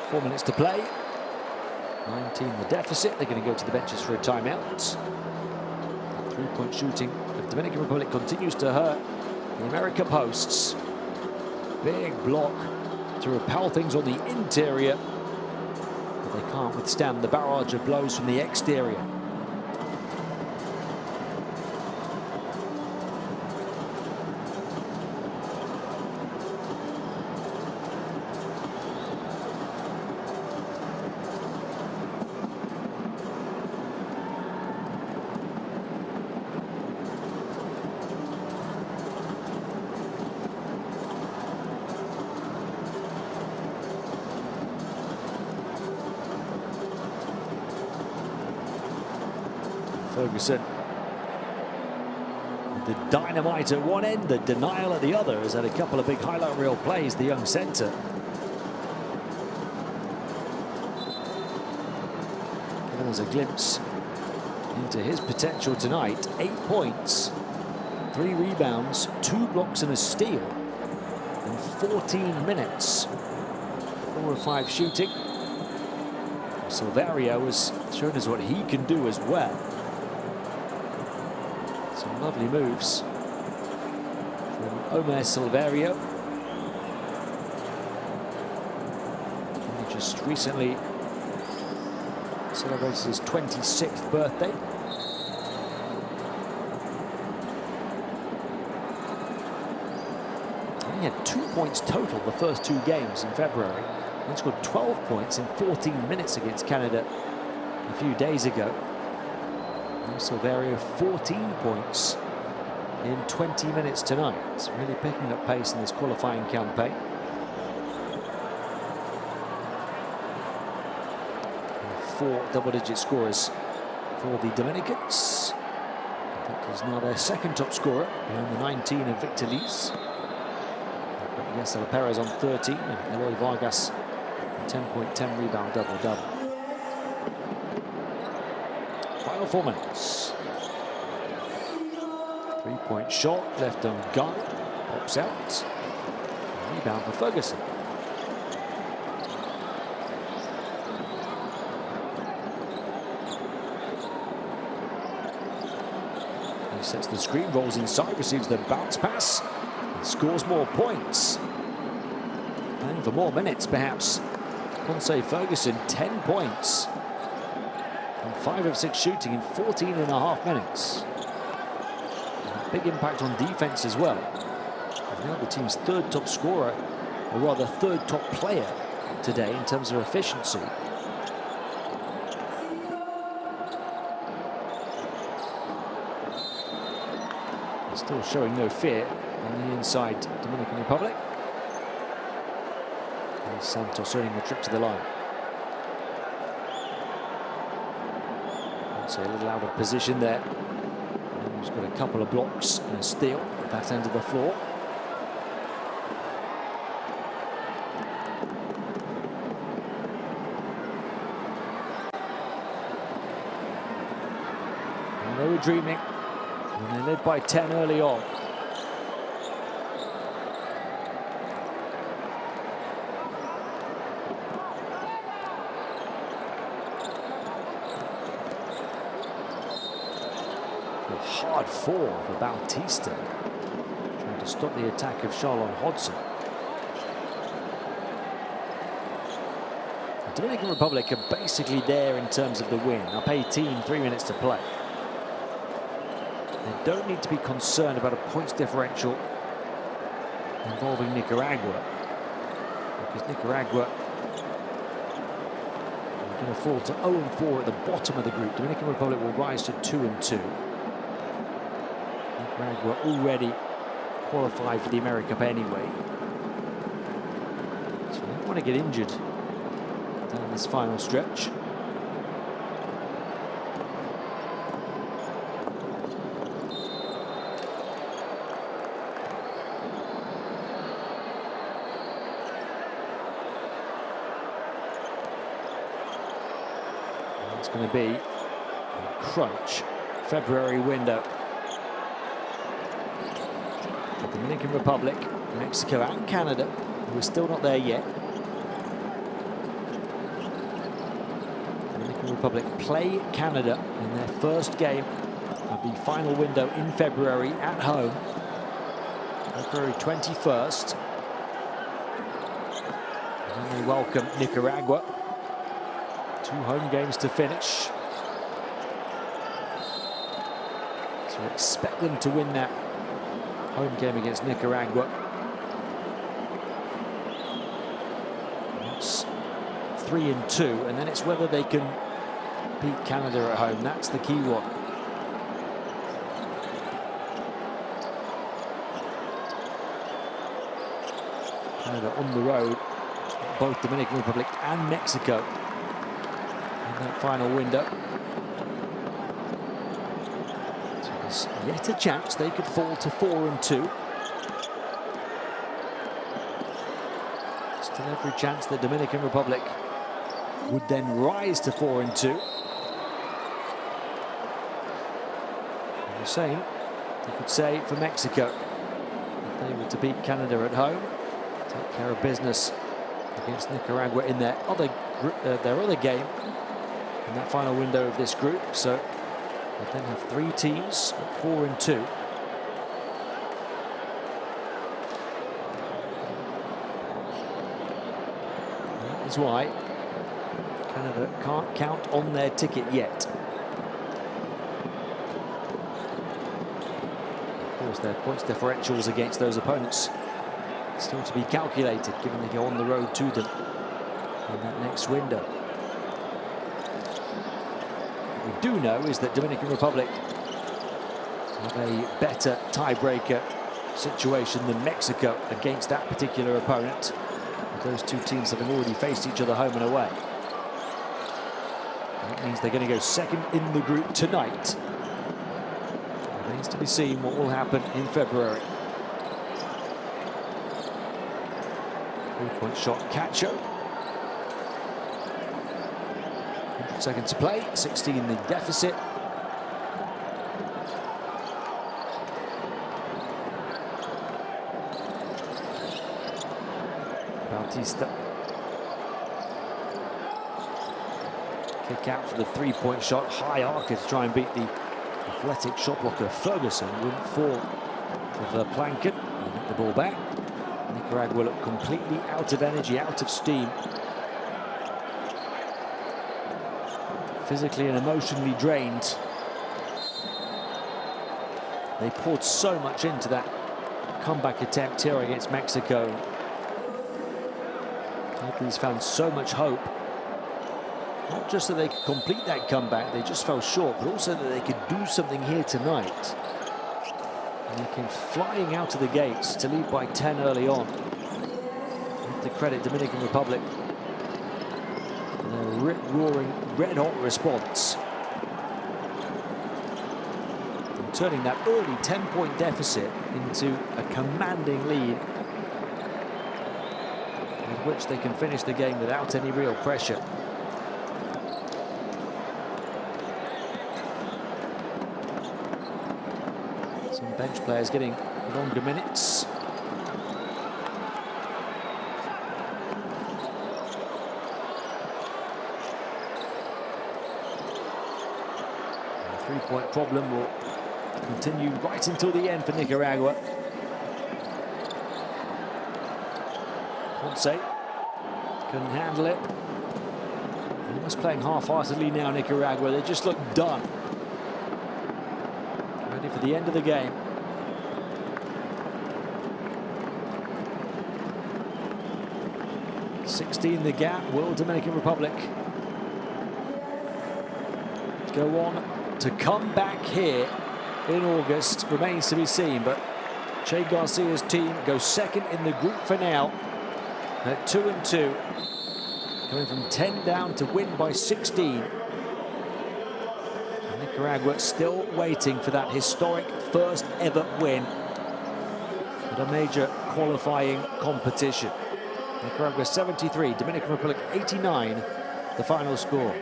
Four minutes to play. 19 the deficit. They're going to go to the benches for a timeout. Three-point shooting of Dominican Republic continues to hurt the AmeriCup hosts. Big block to repel things on the interior. They can't withstand the barrage of blows from the exterior. Ferguson, the dynamite at one end, the denial at the other, has had a couple of big highlight reel plays, the young centre. Giving us a glimpse into his potential tonight. 8 points, 3 rebounds, 2 blocks and a steal in 14 minutes. 4 of 5 shooting. Silverio has shown us what he can do as well. Some lovely moves from Omer Silverio. He just recently celebrated his 26th birthday. He had 2 points total the first 2 games in February. He scored 12 points in 14 minutes against Canada a few days ago. And Silverio 14 points in 20 minutes tonight. It's really picking up pace in this qualifying campaign. 4 double-digit scorers for the Dominicans. In fact, he's now their 2nd top scorer, behind the 19 of Victor Liz. Yesel Perez on 13, and Eloy Vargas 10-point, 10 rebound double-double. Final 4 minutes. 3-point shot, left on guard, pops out. Rebound for Ferguson. He sets the screen, rolls inside, receives the bounce pass, and scores more points. Playing for more minutes, perhaps. Ponce Ferguson, 10 points. And 5 of 6 shooting in 14.5 minutes. And a big impact on defense as well. And now the team's 3rd top scorer, or rather 3rd top player today in terms of efficiency. Still showing no fear on the inside Dominican Republic. And Santos earning the trip to the line. I'd say a little out of position there. And he's got a couple of blocks and a steal at that end of the floor. And they were dreaming. And they led by 10 early on. A hard fall for Bautista, trying to stop the attack of Charlotte Hodson. The Dominican Republic are basically there in terms of the win. Up 18, 3 minutes to play. They don't need to be concerned about a points differential involving Nicaragua, because Nicaragua are going to fall to 0-4 at the bottom of the group. Dominican Republic will rise to 2-2. Nicaragua already qualified for the AmeriCup anyway, so they don't want to get injured down this final stretch. It's going to be a crunch February window. The Dominican Republic, Mexico and Canada, who are still not there yet. The Dominican Republic play Canada in their first game of the final window in February at home, February 21st. And then they welcome Nicaragua. 2 home games to finish. So expect them to win that home game against Nicaragua. That's 3-2, and then it's whether they can beat Canada at home. That's the key one. Canada on the road, both Dominican Republic and Mexico in that final window. So there's yet a chance they could fall to 4-2. Still every chance that Dominican Republic would then rise to 4-2. And the same you could say for Mexico. If they were to beat Canada at home, take care of business against Nicaragua in their other game in that final window of this group. So they then have 3 teams at 4-2. That is why Canada can't count on their ticket yet. Of course, their points differentials against those opponents still to be calculated, given they go on the road to them in that next window. What we do know is that Dominican Republic have a better tiebreaker situation than Mexico against that particular opponent, with those 2 teams having already faced each other home and away. That means they're going to go second in the group tonight. It remains to be seen what will happen in February. 3-point shot, Cacho. 100 seconds to play, 16 the deficit. Bautista. Kick out for the 3-point shot, high archer to try and beat the athletic shot blocker Ferguson. Wouldn't fall for the Plankin and hit the ball back. Nicaragua look completely out of energy, out of steam. Physically and emotionally drained. They poured so much into that comeback attempt here against Mexico. Gave these fans so much hope. Not just that they could complete that comeback, they just fell short, but also that they could do something here tonight. And he came flying out of the gates to lead by 10 early on. To credit Dominican Republic for their rip-roaring, red-hot response. And turning that early 10-point deficit into a commanding lead with which they can finish the game without any real pressure. Some bench players getting longer minutes. Three-point problem will continue right until the end for Nicaragua. Ponce couldn't handle it. Almost playing half-heartedly now, Nicaragua. They just look done. Ready for the end of the game. .16 the gap. Will Dominican Republic go on to come back here in August? Remains to be seen, but Che Garcia's team goes second in the group for now at 2-2, coming from 10 down to win by 16. And Nicaragua still waiting for that historic first ever win at a major qualifying competition. Nicaragua 73, Dominican Republic 89, the final score.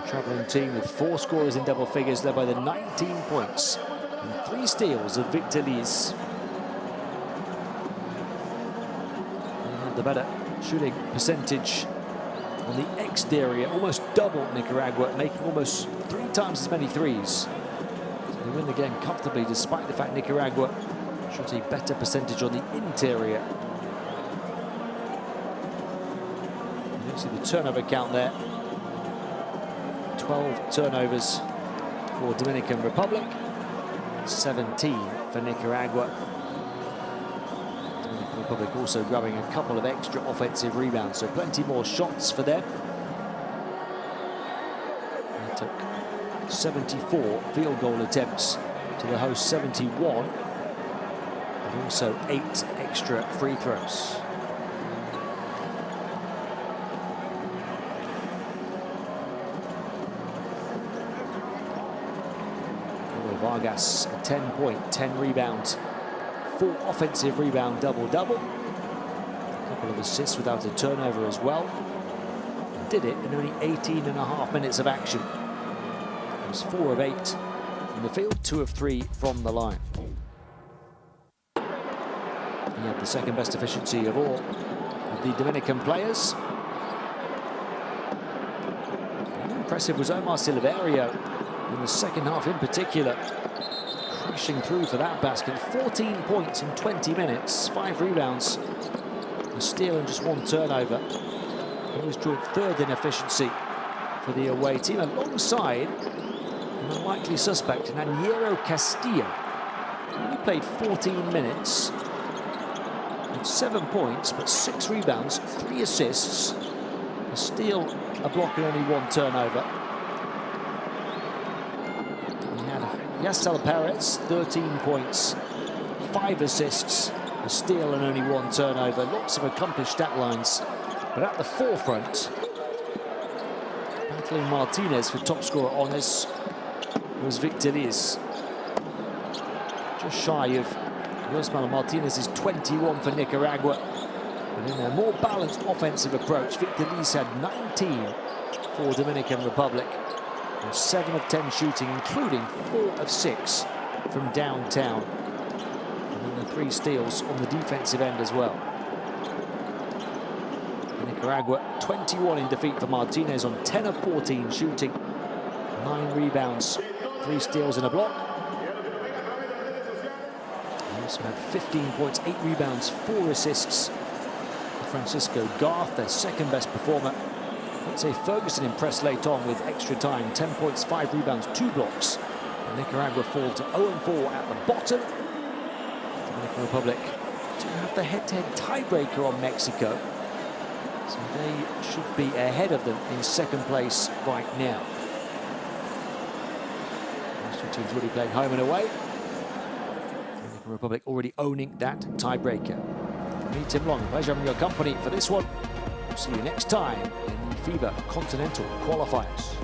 Travelling team with 4 scorers in double figures, led by the 19 points and 3 steals of Victor Liz. They had the better shooting percentage on the exterior, almost double Nicaragua, making almost 3 times as many threes. So they win the game comfortably, despite the fact Nicaragua shot a better percentage on the interior. You don't see the turnover count there. 12 turnovers for Dominican Republic, 17 for Nicaragua. Dominican Republic also grabbing a couple of extra offensive rebounds, so plenty more shots for them. They took 74 field goal attempts to the host 71, and also 8 extra free throws. Vargas, a 10-point, 10-rebound, 4 offensive rebound double-double. A couple of assists without a turnover as well. And did it in only 18.5 minutes of action. It was 4 of 8 from the field, 2 of 3 from the line. He had the second best efficiency of all of the Dominican players. And impressive was Omar Silverio in the second half in particular, crashing through for that basket. 14 points in 20 minutes, 5 rebounds, a steal and just 1 turnover. He was joint 3rd in efficiency for the away team, alongside an unlikely suspect, Naniero Castillo. He only played 14 minutes, had 7 points, but 6 rebounds, 3 assists, a steal, a block and only 1 turnover. Yastel Perez, 13 points, 5 assists, a steal and only 1 turnover. Lots of accomplished stat lines, but at the forefront, battling Martinez for top scorer honours, was Victor Liz. Just shy of Rosmar Martinez's 21 for Nicaragua. But in their more balanced offensive approach, Victor Liz had 19 for Dominican Republic. 7 of 10 shooting, including 4 of 6 from downtown. And then the 3 steals on the defensive end as well. Nicaragua 21 in defeat for Martinez on 10 of 14 shooting, 9 rebounds, 3 steals and a block. He also had 15 points, 8 rebounds, 4 assists for Francisco Garth, their second best performer. I'd say Ferguson impressed late on with extra time, 10 points, 5 rebounds, 2 blocks. And Nicaragua fall to 0-4 at the bottom. Dominican Republic do have the head-to-head tiebreaker on Mexico, so they should be ahead of them in second place right now. Two teams already playing home and away. Dominican Republic already owning that tiebreaker. For me, Tim Long, a pleasure having your company for this one. We'll see you next time in the FIBA Continental Qualifiers.